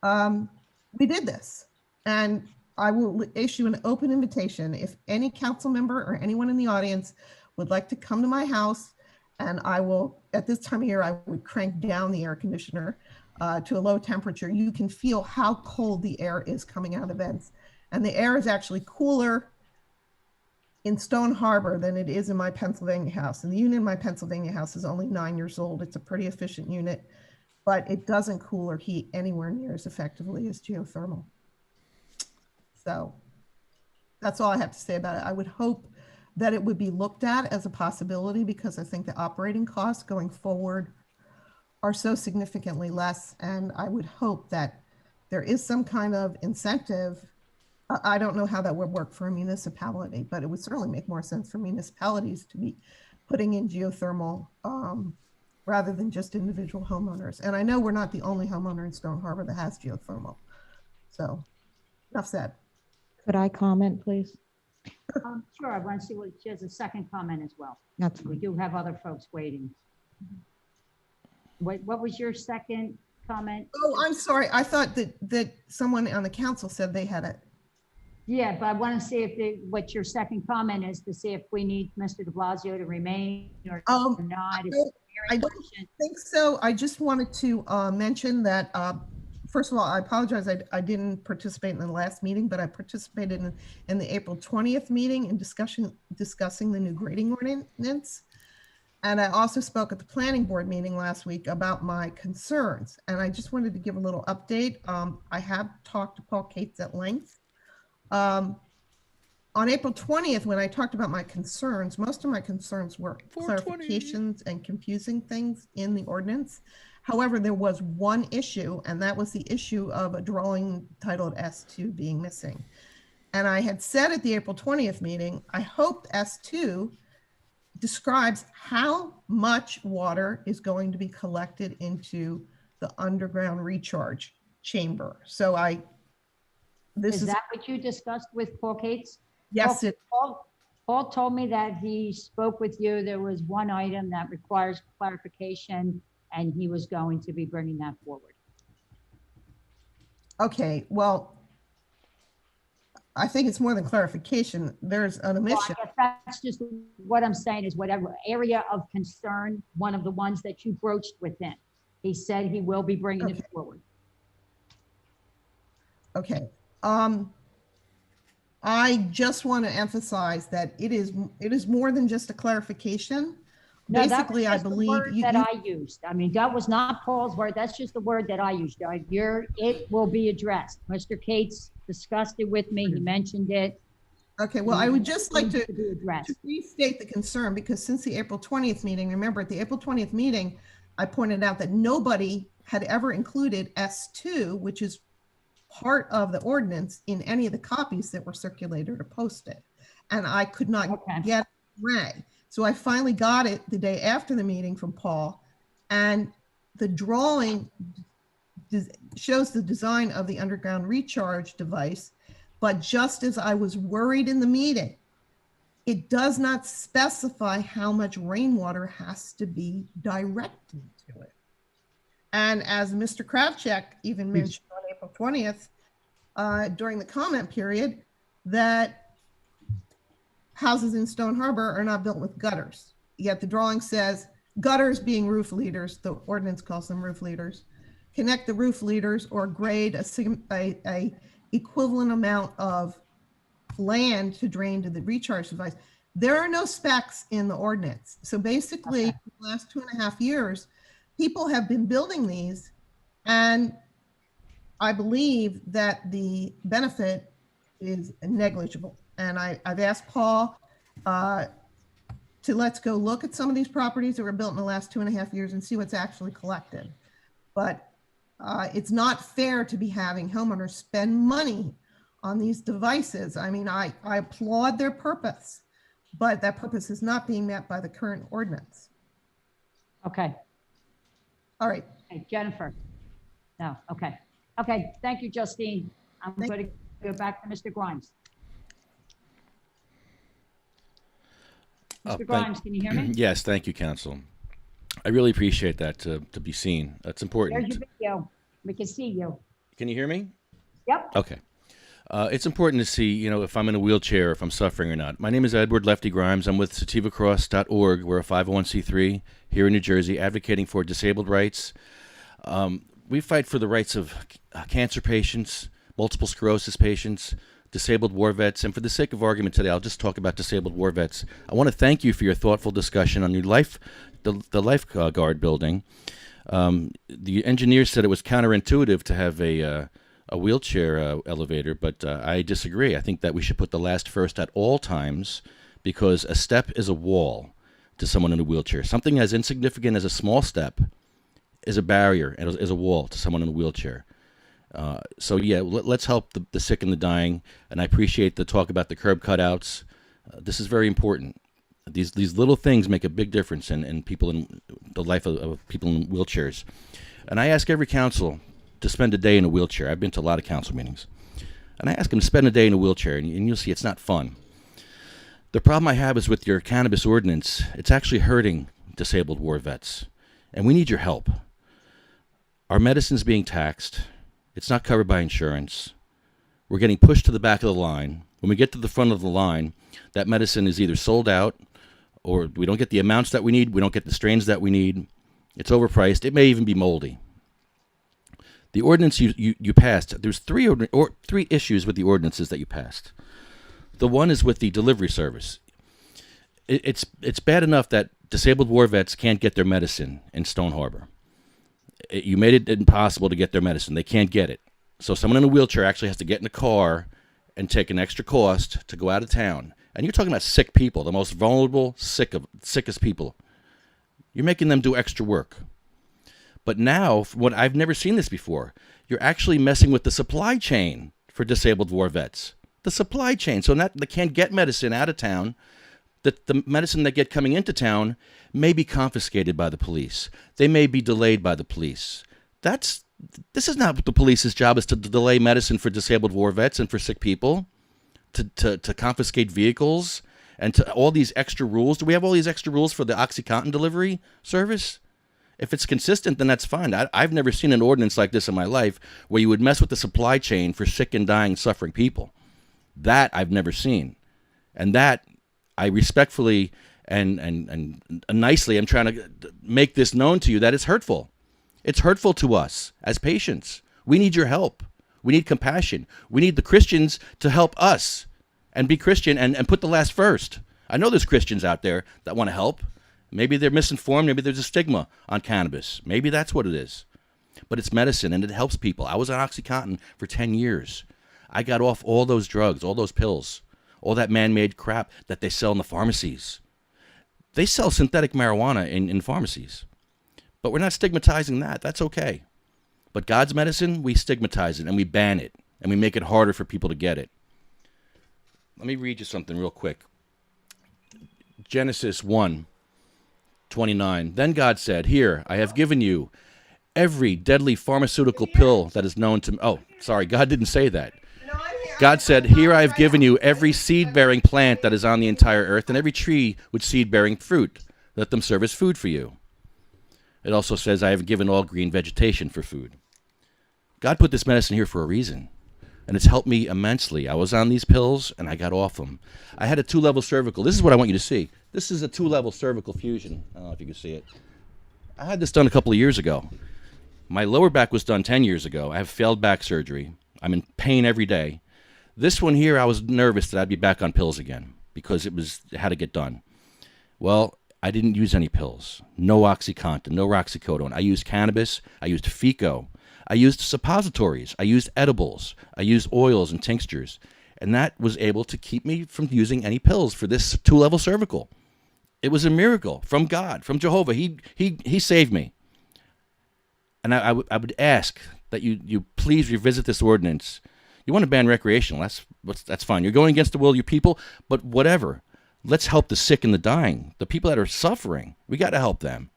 we did this. And I will issue an open invitation. If any council member or anyone in the audience would like to come to my house, and I will, at this time of year, I would crank down the air conditioner to a low temperature. You can feel how cold the air is coming out of vents. And the air is actually cooler in Stone Harbor than it is in my Pennsylvania house. And the unit in my Pennsylvania house is only 9 years old. It's a pretty efficient unit, but it doesn't cool or heat anywhere near as effectively as geothermal. So that's all I have to say about it. I would hope that it would be looked at as a possibility, because I think the operating costs going forward are so significantly less. And I would hope that there is some kind of incentive. I don't know how that would work for a municipality, but it would certainly make more sense for municipalities to be putting in geothermal rather than just individual homeowners. And I know we're not the only homeowner in Stone Harbor that has geothermal. So enough said. Could I comment, please? Sure, I want to see what she has a second comment as well. That's We fine. do have other folks waiting. What was your second comment? Oh, I'm sorry. I thought that someone on the council said they had it. Yeah, but I want to see if what your second comment is, to see if we need Mr. de Blasio to remain or not. I don't think so. I just wanted to mention that, first of all, I apologize. I didn't participate in the last meeting, but I participated in the April 20th meeting in discussing the new grading ordinance. And I also spoke at the planning board meeting last week about my concerns. And I just wanted to give a little update. I have talked to Paul Cates at length. On April 20th, when I talked about my concerns, most of my concerns were clarifications and confusing things in the ordinance. However, there was one issue, and that was the issue of a drawing titled S2 being missing. And I had said at the April 20th meeting, I hoped S2 describes how much water is going to be collected into the underground recharge chamber. So this is that what you discussed with Paul Cates? Yes. Paul told me that he spoke with you. There was one item that requires clarification, and he was going to be bringing that forward. Okay, well, I think it's more than clarification. There's an omission. Well, I guess that's just what I'm saying, is whatever area of concern, one of the ones that you broached with him. He said he will be bringing it forward. Okay. I just want to emphasize that it is more than just a clarification. No, basically, I believe the word that I used. I mean, that was not Paul's word. That's just the word that I used. It will be addressed. Mr. Cates discussed it with me. He mentioned it. Okay, well, I would just like to restate the concern, because since the April 20th meeting, remember at the April 20th meeting, I pointed out that nobody had ever included S2, which is part of the ordinance, in any of the copies that were circulated or posted. And I could not get Ray. So I finally got it the day after the meeting from Paul, and the drawing shows the design of the underground recharge device. But just as I was worried in the meeting, it does not specify how much rainwater has to be directed to it. And as Mr. Kravchuk even mentioned on April 20th, during the comment period, that houses in Stone Harbor are not built with gutters. Yet the drawing says gutters being roof leaders, the ordinance calls them roof leaders, connect the roof leaders or grade a equivalent amount of land to drain to the recharge device. There are no specs in the ordinance. So basically, Okay. the last 2.5 years, people have been building these, and I believe that the benefit is negligible. And I've asked Paul to let's go look at some of these properties that were built in the last 2.5 years and see what's actually collected. But it's not fair to be having homeowners spend money on these devices. I mean, I applaud their purpose, but that purpose is not being met by the current ordinance. Okay. All right. Hey, Jennifer. No, okay. Okay, thank you, Justine. I'm going to go back to Mr. Grimes. Mr. Grimes, can you hear me? Yes, thank you, Council. I really appreciate that to be seen. That's important. There's your video. We can see you. Can you hear me? Yep. Okay. It's important to see, you know, if I'm in a wheelchair, if I'm suffering or not. My name is Edward Lefty Grimes. I'm with sativacross.org. We're a 501c3 here in New Jersey, advocating for disabled rights. We fight for the rights of cancer patients, multiple sclerosis patients, disabled war vets, and for the sake of argument today, I'll just talk about disabled war vets. I want to thank you for your thoughtful discussion on your the lifeguard building. The engineers said it was counterintuitive to have a wheelchair elevator, but I disagree. I think that we should put the last first at all times, because a step is a wall to someone in a wheelchair. Something as insignificant as a small step is a barrier and is a wall to someone in a wheelchair. So yeah, let's help the sick and the dying. And I appreciate the talk about the curb cutouts. This is very important. These little things make a big difference in people, in the life of people in wheelchairs. And I ask every council to spend a day in a wheelchair. I've been to a lot of council meetings. And I ask them to spend a day in a wheelchair, and you'll see it's not fun. The problem I have is with your cannabis ordinance, it's actually hurting disabled war vets. And we need your help. Our medicine's being taxed. It's not covered by insurance. We're getting pushed to the back of the line. When we get to the front of the line, that medicine is either sold out, or we don't get the amounts that we need. We don't get the strains that we need. It's overpriced. It may even be moldy. The ordinance you passed, there's three issues with the ordinances that you passed. The one is with the delivery service. It's bad enough that disabled war vets can't get their medicine in Stone Harbor. You made it impossible to get their medicine. They can't get it. So someone in a wheelchair actually has to get in a car and take an extra cost to go out of town. And you're talking about sick people, the most vulnerable, sickest people. You're making them do extra work. But now, what I've never seen this before, you're actually messing with the supply chain for disabled war vets. The supply chain. So they can't get medicine out of town. The medicine they get coming into town may be confiscated by the police. They may be delayed by the police. This is not what the police's job is, to delay medicine for disabled war vets and for sick people, to confiscate vehicles, and to all these extra rules. Do we have all these extra rules for the OxyContin delivery service? If it's consistent, then that's fine. I've never seen an ordinance like this in my life where you would mess with the supply chain for sick and dying, suffering people. That I've never seen. And that I respectfully and nicely am trying to make this known to you, that it's hurtful. It's hurtful to us as patients. We need your help. We need compassion. We need the Christians to help us and be Christian and put the last first. I know there's Christians out there that want to help. Maybe they're misinformed. Maybe there's a stigma on cannabis. Maybe that's what it is. But it's medicine, and it helps people. I was on OxyContin for 10 years. I got off all those drugs, all those pills, all that man-made crap that they sell in the pharmacies. They sell synthetic marijuana in pharmacies. But we're not stigmatizing that. That's okay. But God's medicine, we stigmatize it, and we ban it, and we make it harder for people to get it. Let me read you something real quick. Genesis 1:29. Then God said, "Here, I have given you every deadly pharmaceutical pill that is known to..." Oh, sorry, God didn't say that. God said, "Here I have given you every seed-bearing plant that is on the entire earth, and every tree with seed-bearing fruit. Let them serve as food for you." It also says, "I have given all green vegetation for food." God put this medicine here for a reason. and it's helped me immensely. I was on these pills, and I got off them. I had a 2-level cervical. This is what I want you to see. This is a 2-level cervical fusion. I don't know if you can see it. I had this done a couple of years ago. My lower back was done 10 years ago. I have failed back surgery. I'm in pain every day. This one here, I was nervous that I'd be back on pills again because it had to get done. Well, I didn't use any pills. No OxyContin, no Roxicodone. I used cannabis. I used Fico. I used suppositories. I used edibles. I used oils and tinctures. And that was able to keep me from using any pills for this 2-level cervical. It was a miracle from God, from Jehovah. He saved me. And I would ask that you please revisit this ordinance. You want to ban recreational, that's fine. You're going against the will of your people, but whatever. Let's help the sick and the dying, the people that are suffering. We got to help them.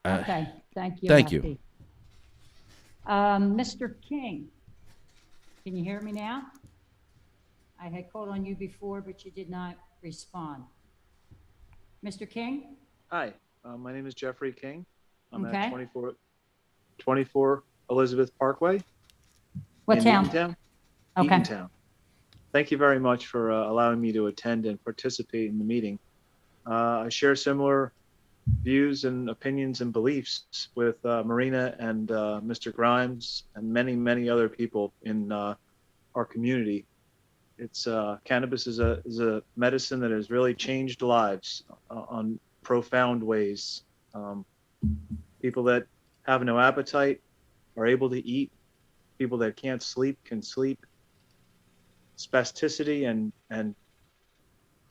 Okay, thank you. Thank Lefty. you. Mr. King, can you hear me now? I had called on you before, but you did not respond. Mr. King? Hi, my name is Jeffrey King. I'm Okay. at 24 Elizabeth Parkway. What in town? Eatontown. Okay. Eatontown. Thank you very much for allowing me to attend and participate in the meeting. I share similar views and opinions and beliefs with Marina and Mr. Grimes and many, many other people in our community. It's cannabis is a medicine that has really changed lives on profound ways. People that have no appetite are able to eat. People that can't sleep can sleep. Spasticity and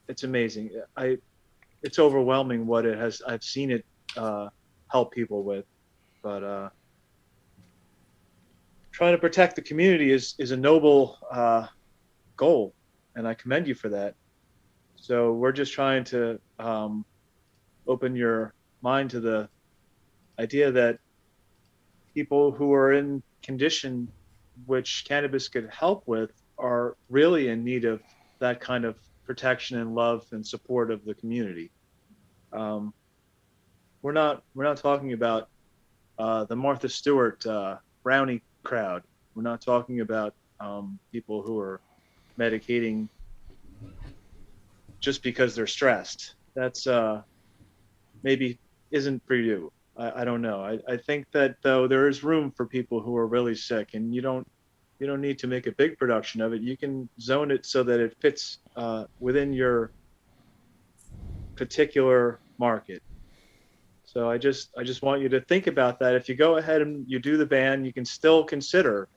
it's amazing. It's overwhelming what it has. I've seen it help people with, but trying to protect the community is a noble goal, and I commend you for that. So we're just trying to open your mind to the idea that people who are in condition which cannabis could help with are really in need of that kind of protection and love and support of the community. We're not talking about the Martha Stewart brownie crowd. We're not talking about people who are medicating just because they're stressed. That's maybe isn't for you. I don't know. I think that though there is room for people who are really sick, and you don't need to make a big production of it. You can zone it so that it fits within your particular market. So I just want you to think about that. If you go ahead and you do the ban, you can still consider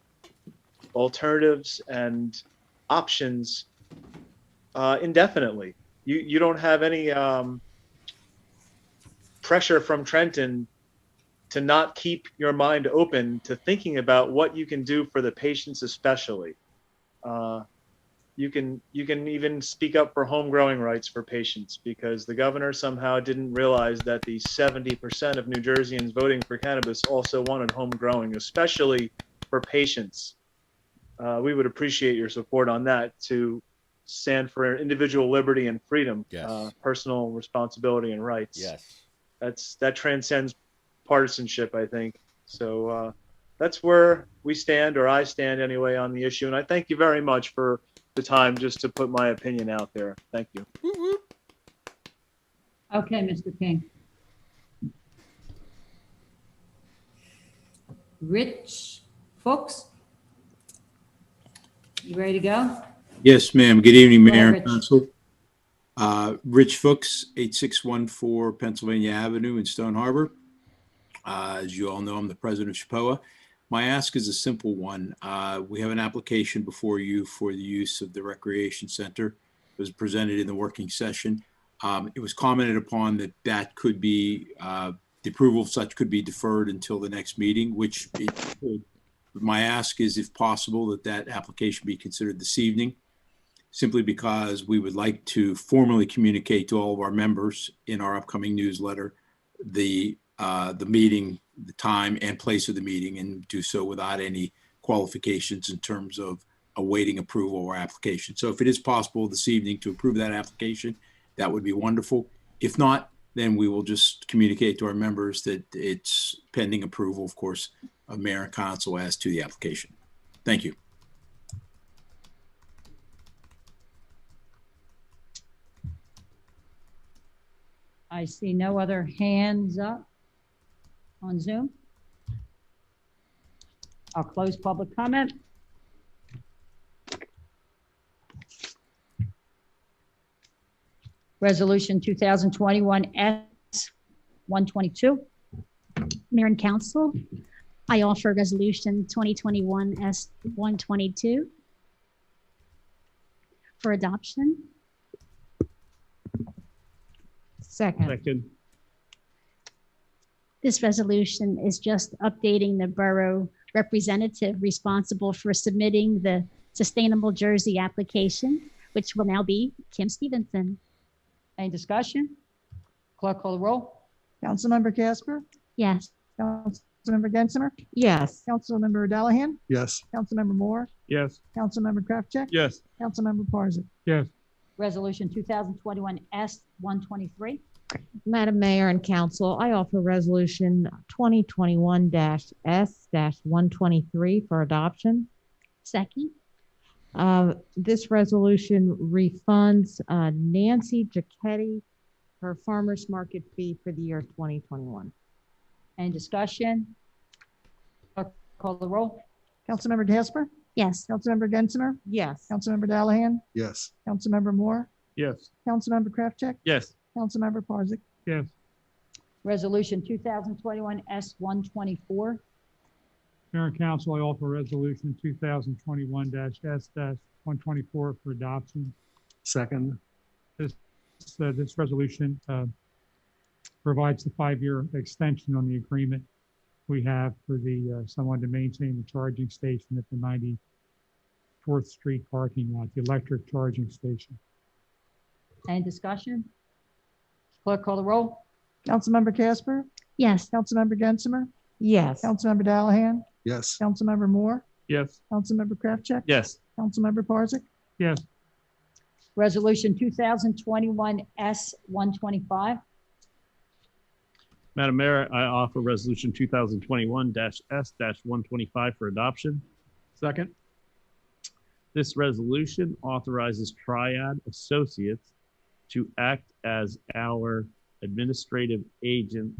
alternatives and options indefinitely. You don't have any pressure from Trenton to not keep your mind open to thinking about what you can do for the patients, especially. You can even speak up for home growing rights for patients, because the governor somehow didn't realize that the 70% of New Jerseyans voting for cannabis also wanted home growing, especially for patients. We would appreciate your support on that to stand for individual liberty and freedom, Yes. Personal responsibility and rights. Yes. That transcends partisanship, I think. So that's where we stand, or I stand anyway, on the issue. And I thank you very much for the time just to put my opinion out there. Thank you. Okay, Mr. King. Rich Fuchs? You ready to go? Yes, ma'am. Good evening, Go ahead, Mayor Rich. and Council. Rich Fuchs, 8614 Pennsylvania Avenue in Stone Harbor. As you all know, I'm the president of SHPOA. My ask is a simple one. We have an application before you for the use of the recreation center. It was presented in the working session. It was commented upon that could be, the approval of such could be deferred until the next meeting, which it could. My ask is, if possible, that application be considered this evening, simply because we would like to formally communicate to all of our members in our upcoming newsletter the meeting, the time and place of the meeting, and do so without any qualifications in terms of awaiting approval or application. So if it is possible this evening to approve that application, that would be wonderful. If not, then we will just communicate to our members that it's pending approval, of course, of Mayor and Council as to the application. Thank you. I see no other hands up on Zoom. I'll close public comment. Resolution 2021 S-122. Mayor and Council, I offer Resolution 2021 S-122 for adoption. Second. This resolution is just updating the borough representative responsible for submitting the Sustainable Jersey application, which will now be Kim Stevenson. Any discussion? Clerk call the roll. Councilmember Casper, Yes. Councilmember Gensimer, Yes. Councilmember Dallahan, Yes. Councilmember Moore, Yes. Councilmember Kraftcheck, Yes. Councilmember Parzak. Yes. Resolution 2021 S-123. Madam Mayor and Council, I offer Resolution 2021-S-123 for adoption. Second. This resolution refunds Nancy Giacchetti her farmer's market fee for the year 2021. Any discussion? Clerk call the roll. Councilmember Casper, Yes. Councilmember Gensimer, Yes. Councilmember Dallahan, Yes. Councilmember Moore, Yes. Councilmember Kraftcheck, Yes. Councilmember Parzak. Yes. Resolution 2021 S-124. Mayor and Council, I offer Resolution 2021-S-124 for adoption. Second. This resolution provides the 5-year extension on the agreement we have for someone to maintain the charging station at the 94th Street parking lot, the electric charging station. Any discussion? Clerk call the roll. Councilmember Casper, Yes. Councilmember Gensimer, Yes. Councilmember Dallahan, Yes. Councilmember Moore, Yes. Councilmember Kraftcheck, Yes. Councilmember Parzak. Yes. Resolution 2021 S-125. Madam Mayor, I offer Resolution 2021-S-125 for adoption. Second. This resolution authorizes Triad Associates to act as our administrative agent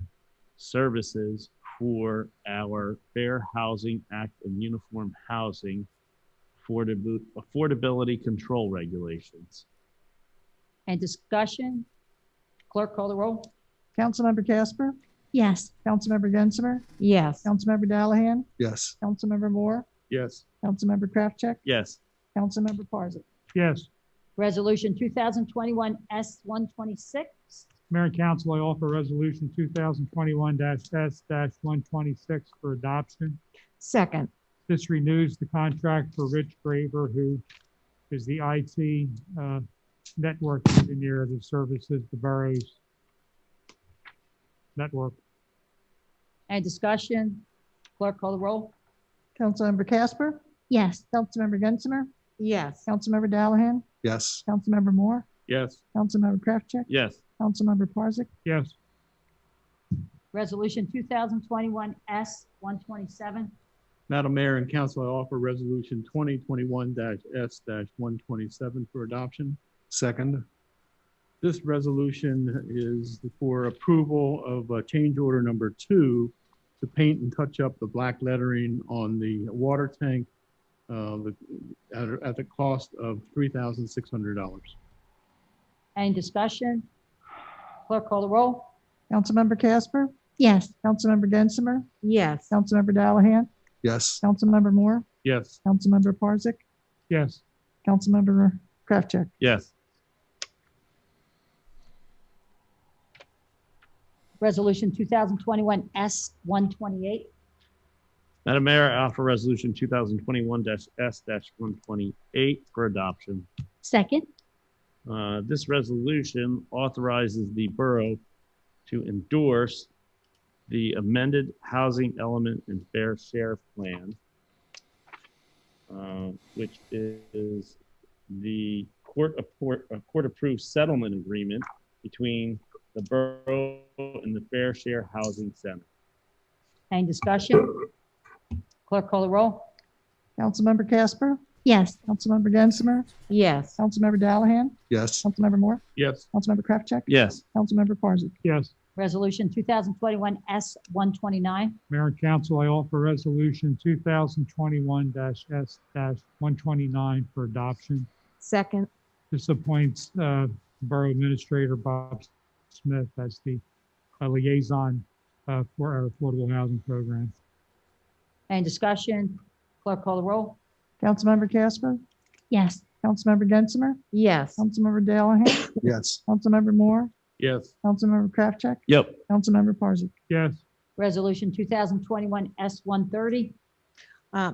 services for our Fair Housing Act and Uniform Housing affordability control regulations. Any discussion? Clerk call the roll. Councilmember Casper, Yes. Councilmember Gensimer, Yes. Councilmember Dallahan, Yes. Councilmember Moore, Yes. Councilmember Kraftcheck, Yes. Councilmember Parzak. Yes. Resolution 2021 S-126. Mayor and Council, I offer Resolution 2021-S-126 for adoption. Second. This renews the contract for Rich Graver, who is the IT network engineer that services the borough's network. Any discussion? Clerk call the roll. Councilmember Casper, Yes. Councilmember Gensimer, Yes. Councilmember Dallahan, Yes. Councilmember Moore, Yes. Councilmember Kraftcheck, Yes. Councilmember Parzak. Yes. Resolution 2021 S-127. Madam Mayor and Council, I offer Resolution 2021-S-127 for adoption. Second. This resolution is for approval of change order number 2 to paint and touch up the black lettering on the water tank at the cost of $3,600. Any discussion? Clerk call the roll. Councilmember Casper, Yes. Councilmember Gensimer, Yes. Councilmember Dallahan, Yes. Councilmember Moore, Yes. Councilmember Parzak, Yes. Councilmember Kraftcheck. Yes. Resolution 2021 S-128. Madam Mayor, I offer Resolution 2021-S-128 for adoption. Second. This resolution authorizes the borough to endorse the amended housing element and fair share plan, which is the court-approved settlement agreement between the borough and the Fair Share Housing Center. Any discussion? Clerk call the roll. Councilmember Casper, Yes. Councilmember Gensimer, Yes. Councilmember Dallahan, Yes. Councilmember Moore, Yes. Councilmember Kraftcheck, Yes. Councilmember Parzak. Yes. Resolution 2021 S-129. Mayor and council, I offer resolution 2021-S-129 for adoption. Second. This appoints Borough Administrator Bob Smith as the liaison for our affordable housing program. Any discussion? Clerk call the roll. Councilmember Casper, Yes. Councilmember Gensimer, Yes. Councilmember Dallahan, Yes. Councilmember Moore, Yes. Councilmember Kraftcheck, Yep. Councilmember Parzak. Yes. Resolution 2021 S-130.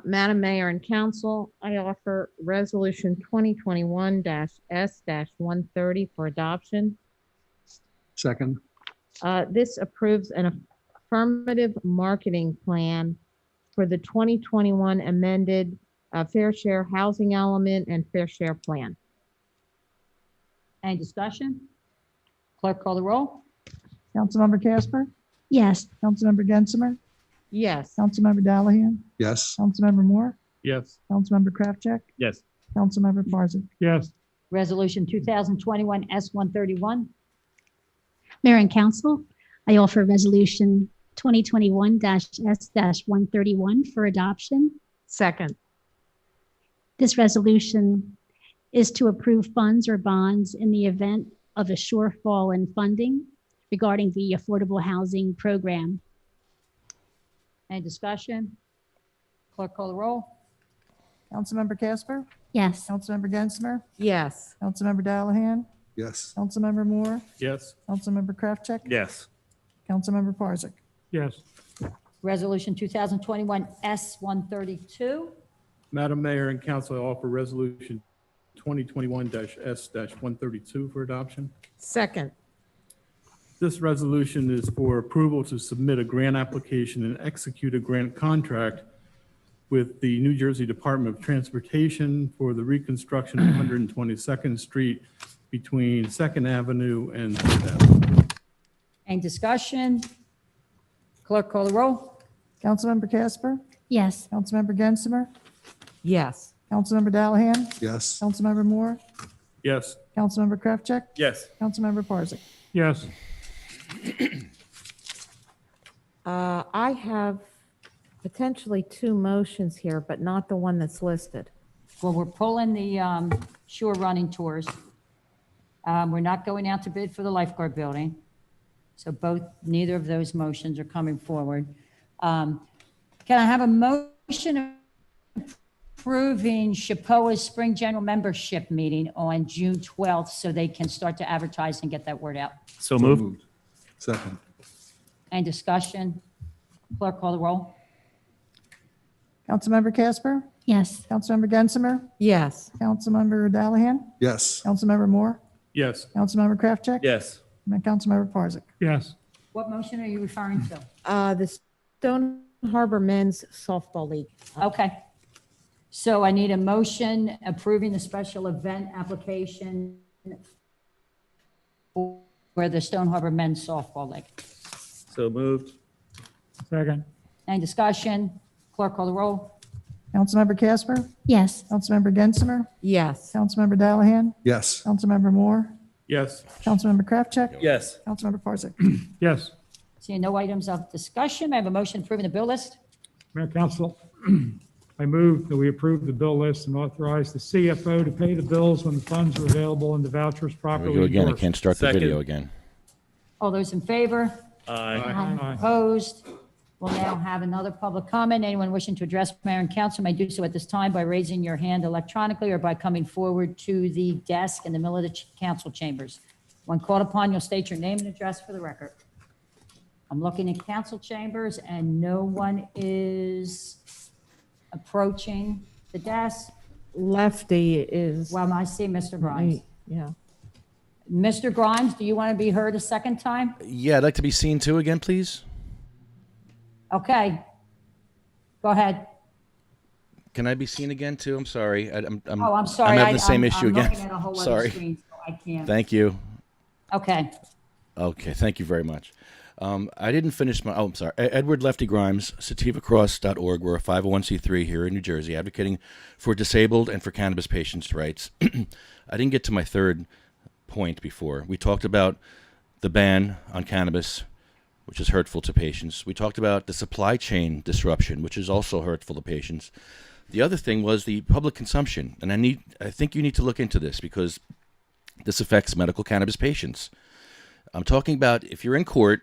Madam Mayor and Council, I offer Resolution 2021-S-130 for adoption. Second. This approves an affirmative marketing plan for the 2021 amended Fair Share Housing Element and Fair Share Plan. Any discussion? Clerk call the roll. Councilmember Casper, Yes. Councilmember Gensimer, Yes. Councilmember Dallahan, Yes. Councilmember Moore, Yes. Councilmember Kraftcheck, Yes. Councilmember Parzak. Yes. Resolution 2021 S-131. Mayor and council, I offer resolution 2021-S-131 for adoption. Second. This resolution is to approve funds or bonds in the event of a shortfall in funding regarding the affordable housing program. Any discussion? Clerk call the roll. Councilmember Casper, Yes. Councilmember Gensimer, Yes. Councilmember Dallahan, Yes. Councilmember Moore, Yes. Councilmember Kraftcheck, Yes. Councilmember Parzak. Yes. Resolution 2021 S-132. Madam Mayor and Council, I offer resolution 2021-S-132 for adoption. Second. This resolution is for approval to submit a grant application and execute a grant contract with the New Jersey Department of Transportation for the reconstruction of 122nd Street between 2nd Avenue and 3rd Avenue. Any discussion? Clerk call the roll. Councilmember Casper, Yes. Councilmember Gensimer, Yes. Councilmember Dallahan, Yes. Councilmember Moore, Yes. Councilmember Kraftcheck, Yes. Councilmember Parzak. Yes. I have potentially two motions here, but not the one that's listed. Well, we're pulling the shore running tours. We're not going out to bid for the lifeguard building. So neither of those motions are coming forward. Can I have a motion approving Chapoa's Spring General Membership Meeting on June 12th so they can start to advertise and get that word out? So moved. Second. Any discussion? Clerk call the roll. Councilmember Casper, Yes. Councilmember Gensimer, Yes. Councilmember Dallahan, Yes. Councilmember Moore, Yes. Councilmember Kraftcheck, Yes. and Councilmember Parzak. Yes. What motion are you referring to? The Stone Harbor Men's Softball League. Okay. So I need a motion approving the special event application for the Stone Harbor Men's Softball League. So moved. Second. Any discussion? Clerk call the roll. Councilmember Casper, Yes. Councilmember Gensimer, Yes. Councilmember Dallahan, Yes. Councilmember Moore, Yes. Councilmember Kraftcheck, Yes. Councilmember Parzak. Yes. Seeing no items of discussion, I have a motion approving the bill list. Mayor and council, I move that we approve the bill list and authorize the CFO to pay the bills when the funds are available and the vouchers There properly we go again. I endorsed. can't start the Second. video again. All those in favor? Aye. Aye. Opposed? We'll now have another public comment. Anyone wishing to address mayor and council may do so at this time by raising your hand electronically or by coming forward to the desk in the middle of the council chambers. When called upon, you'll state your name and address for the record. I'm looking at council chambers and no one is approaching the desk. Lefty is. Well, I see Mr. Grimes. Yeah. Mr. Grimes, do you want to be heard a second time? Yeah, I'd like to be seen too again, please. Okay. Go ahead. Can I be seen again too? I'm sorry. I'm sorry. I'm having the same issue I'm again. looking at a whole other Sorry. screen, so I can't. Thank you. Okay. Okay, thank you very much. I didn't finish my. Oh, I'm sorry. Edward Lefty Grimes, sativacross.org. We're a 501c3 here in New Jersey, advocating for disabled and for cannabis patients' rights. I didn't get to my third point before. We talked about the ban on cannabis, which is hurtful to patients. We talked about the supply chain disruption, which is also hurtful to patients. The other thing was the public consumption, and I think you need to look into this because this affects medical cannabis patients. I'm talking about if you're in court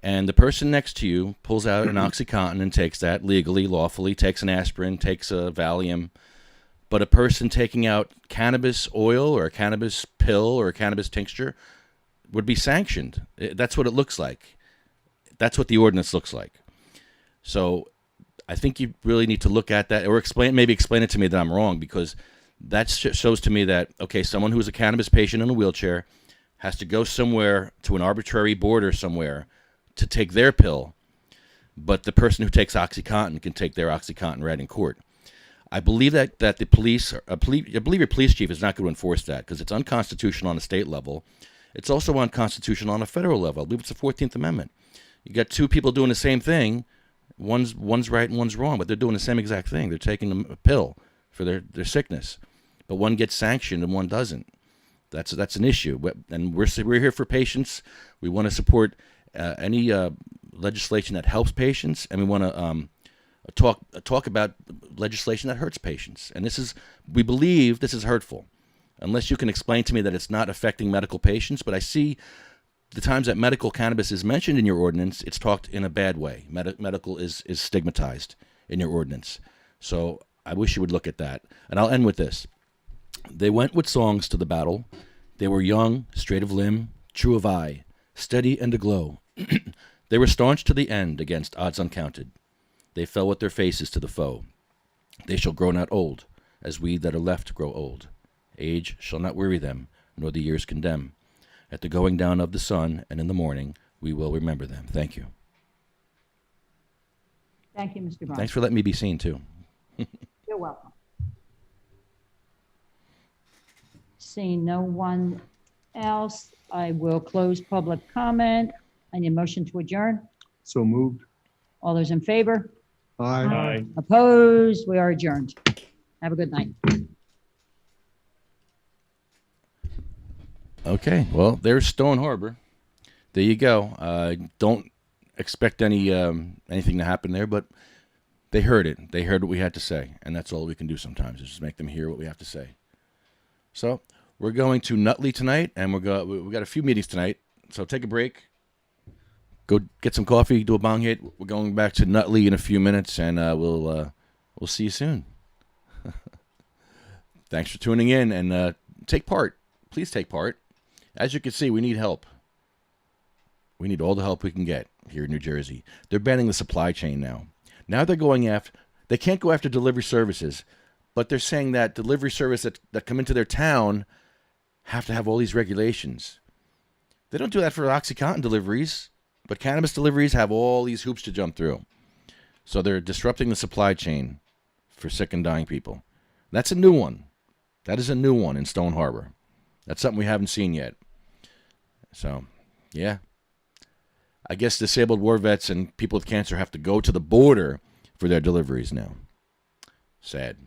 and the person next to you pulls out an OxyContin and takes that legally, lawfully, takes an aspirin, takes a Valium, but a person taking out cannabis oil or a cannabis pill or a cannabis tincture would be sanctioned. That's what it looks like. That's what the ordinance looks like. So I think you really need to look at that or maybe explain it to me that I'm wrong, because that shows to me that, okay, someone who's a cannabis patient in a wheelchair has to go somewhere to an arbitrary border somewhere to take their pill, but the person who takes OxyContin can take their OxyContin right in court. I believe that the police, I believe your police chief is not going to enforce that because it's unconstitutional on a state level. It's also unconstitutional on a federal level. I believe it's the 14th Amendment. You got two people doing the same thing. One's right and one's wrong, but they're doing the same exact thing. They're taking a pill for their sickness, but one gets sanctioned and one doesn't. That's an issue, and we're here for patients. We want to support any legislation that helps patients, and we want to talk about legislation that hurts patients. And we believe this is hurtful, unless you can explain to me that it's not affecting medical patients. But I see the times that medical cannabis is mentioned in your ordinance, it's talked in a bad way. Medical is stigmatized in your ordinance. So I wish you would look at that. And I'll end with this. They went with songs to the battle. They were young, straight of limb, true of eye, steady and aglow. They were staunch to the end against odds uncounted. They fell with their faces to the foe. They shall grow not old, as we that are left grow old. Age shall not weary them, nor the years condemn. At the going down of the sun and in the morning, we will remember them. Thank you. Thank you, Mr. Brown. Thanks for letting me be seen, too. You're welcome. Seeing no one else, I will close public comment. I need a motion to adjourn. So moved. All those in favor? Aye. Opposed? We are adjourned. Have a good night. Okay, well, there's Stone Harbor. There you go. Don't expect anything to happen there, but they heard it. They heard what we had to say, and that's all we can do sometimes is just make them hear what we have to say. So we're going to Nutley tonight, and we got a few meetings tonight. So take a break, go get some coffee, do a bong hit. We're going back to Nutley in a few minutes, and we'll see you soon. Thanks for tuning in, and take part. Please take part. As you can see, we need help. We need all the help we can get here in New Jersey. They're banning the supply chain now. Now they're going after. They can't go after delivery services, but they're saying that delivery service that come into their town have to have all these regulations. They don't do that for OxyContin deliveries, but cannabis deliveries have all these hoops to jump through. So they're disrupting the supply chain for sick and dying people. That's a new one. That is a new one in Stone Harbor. That's something we haven't seen yet. So, yeah. I guess disabled war vets and people with cancer have to go to the border for their deliveries now. Sad.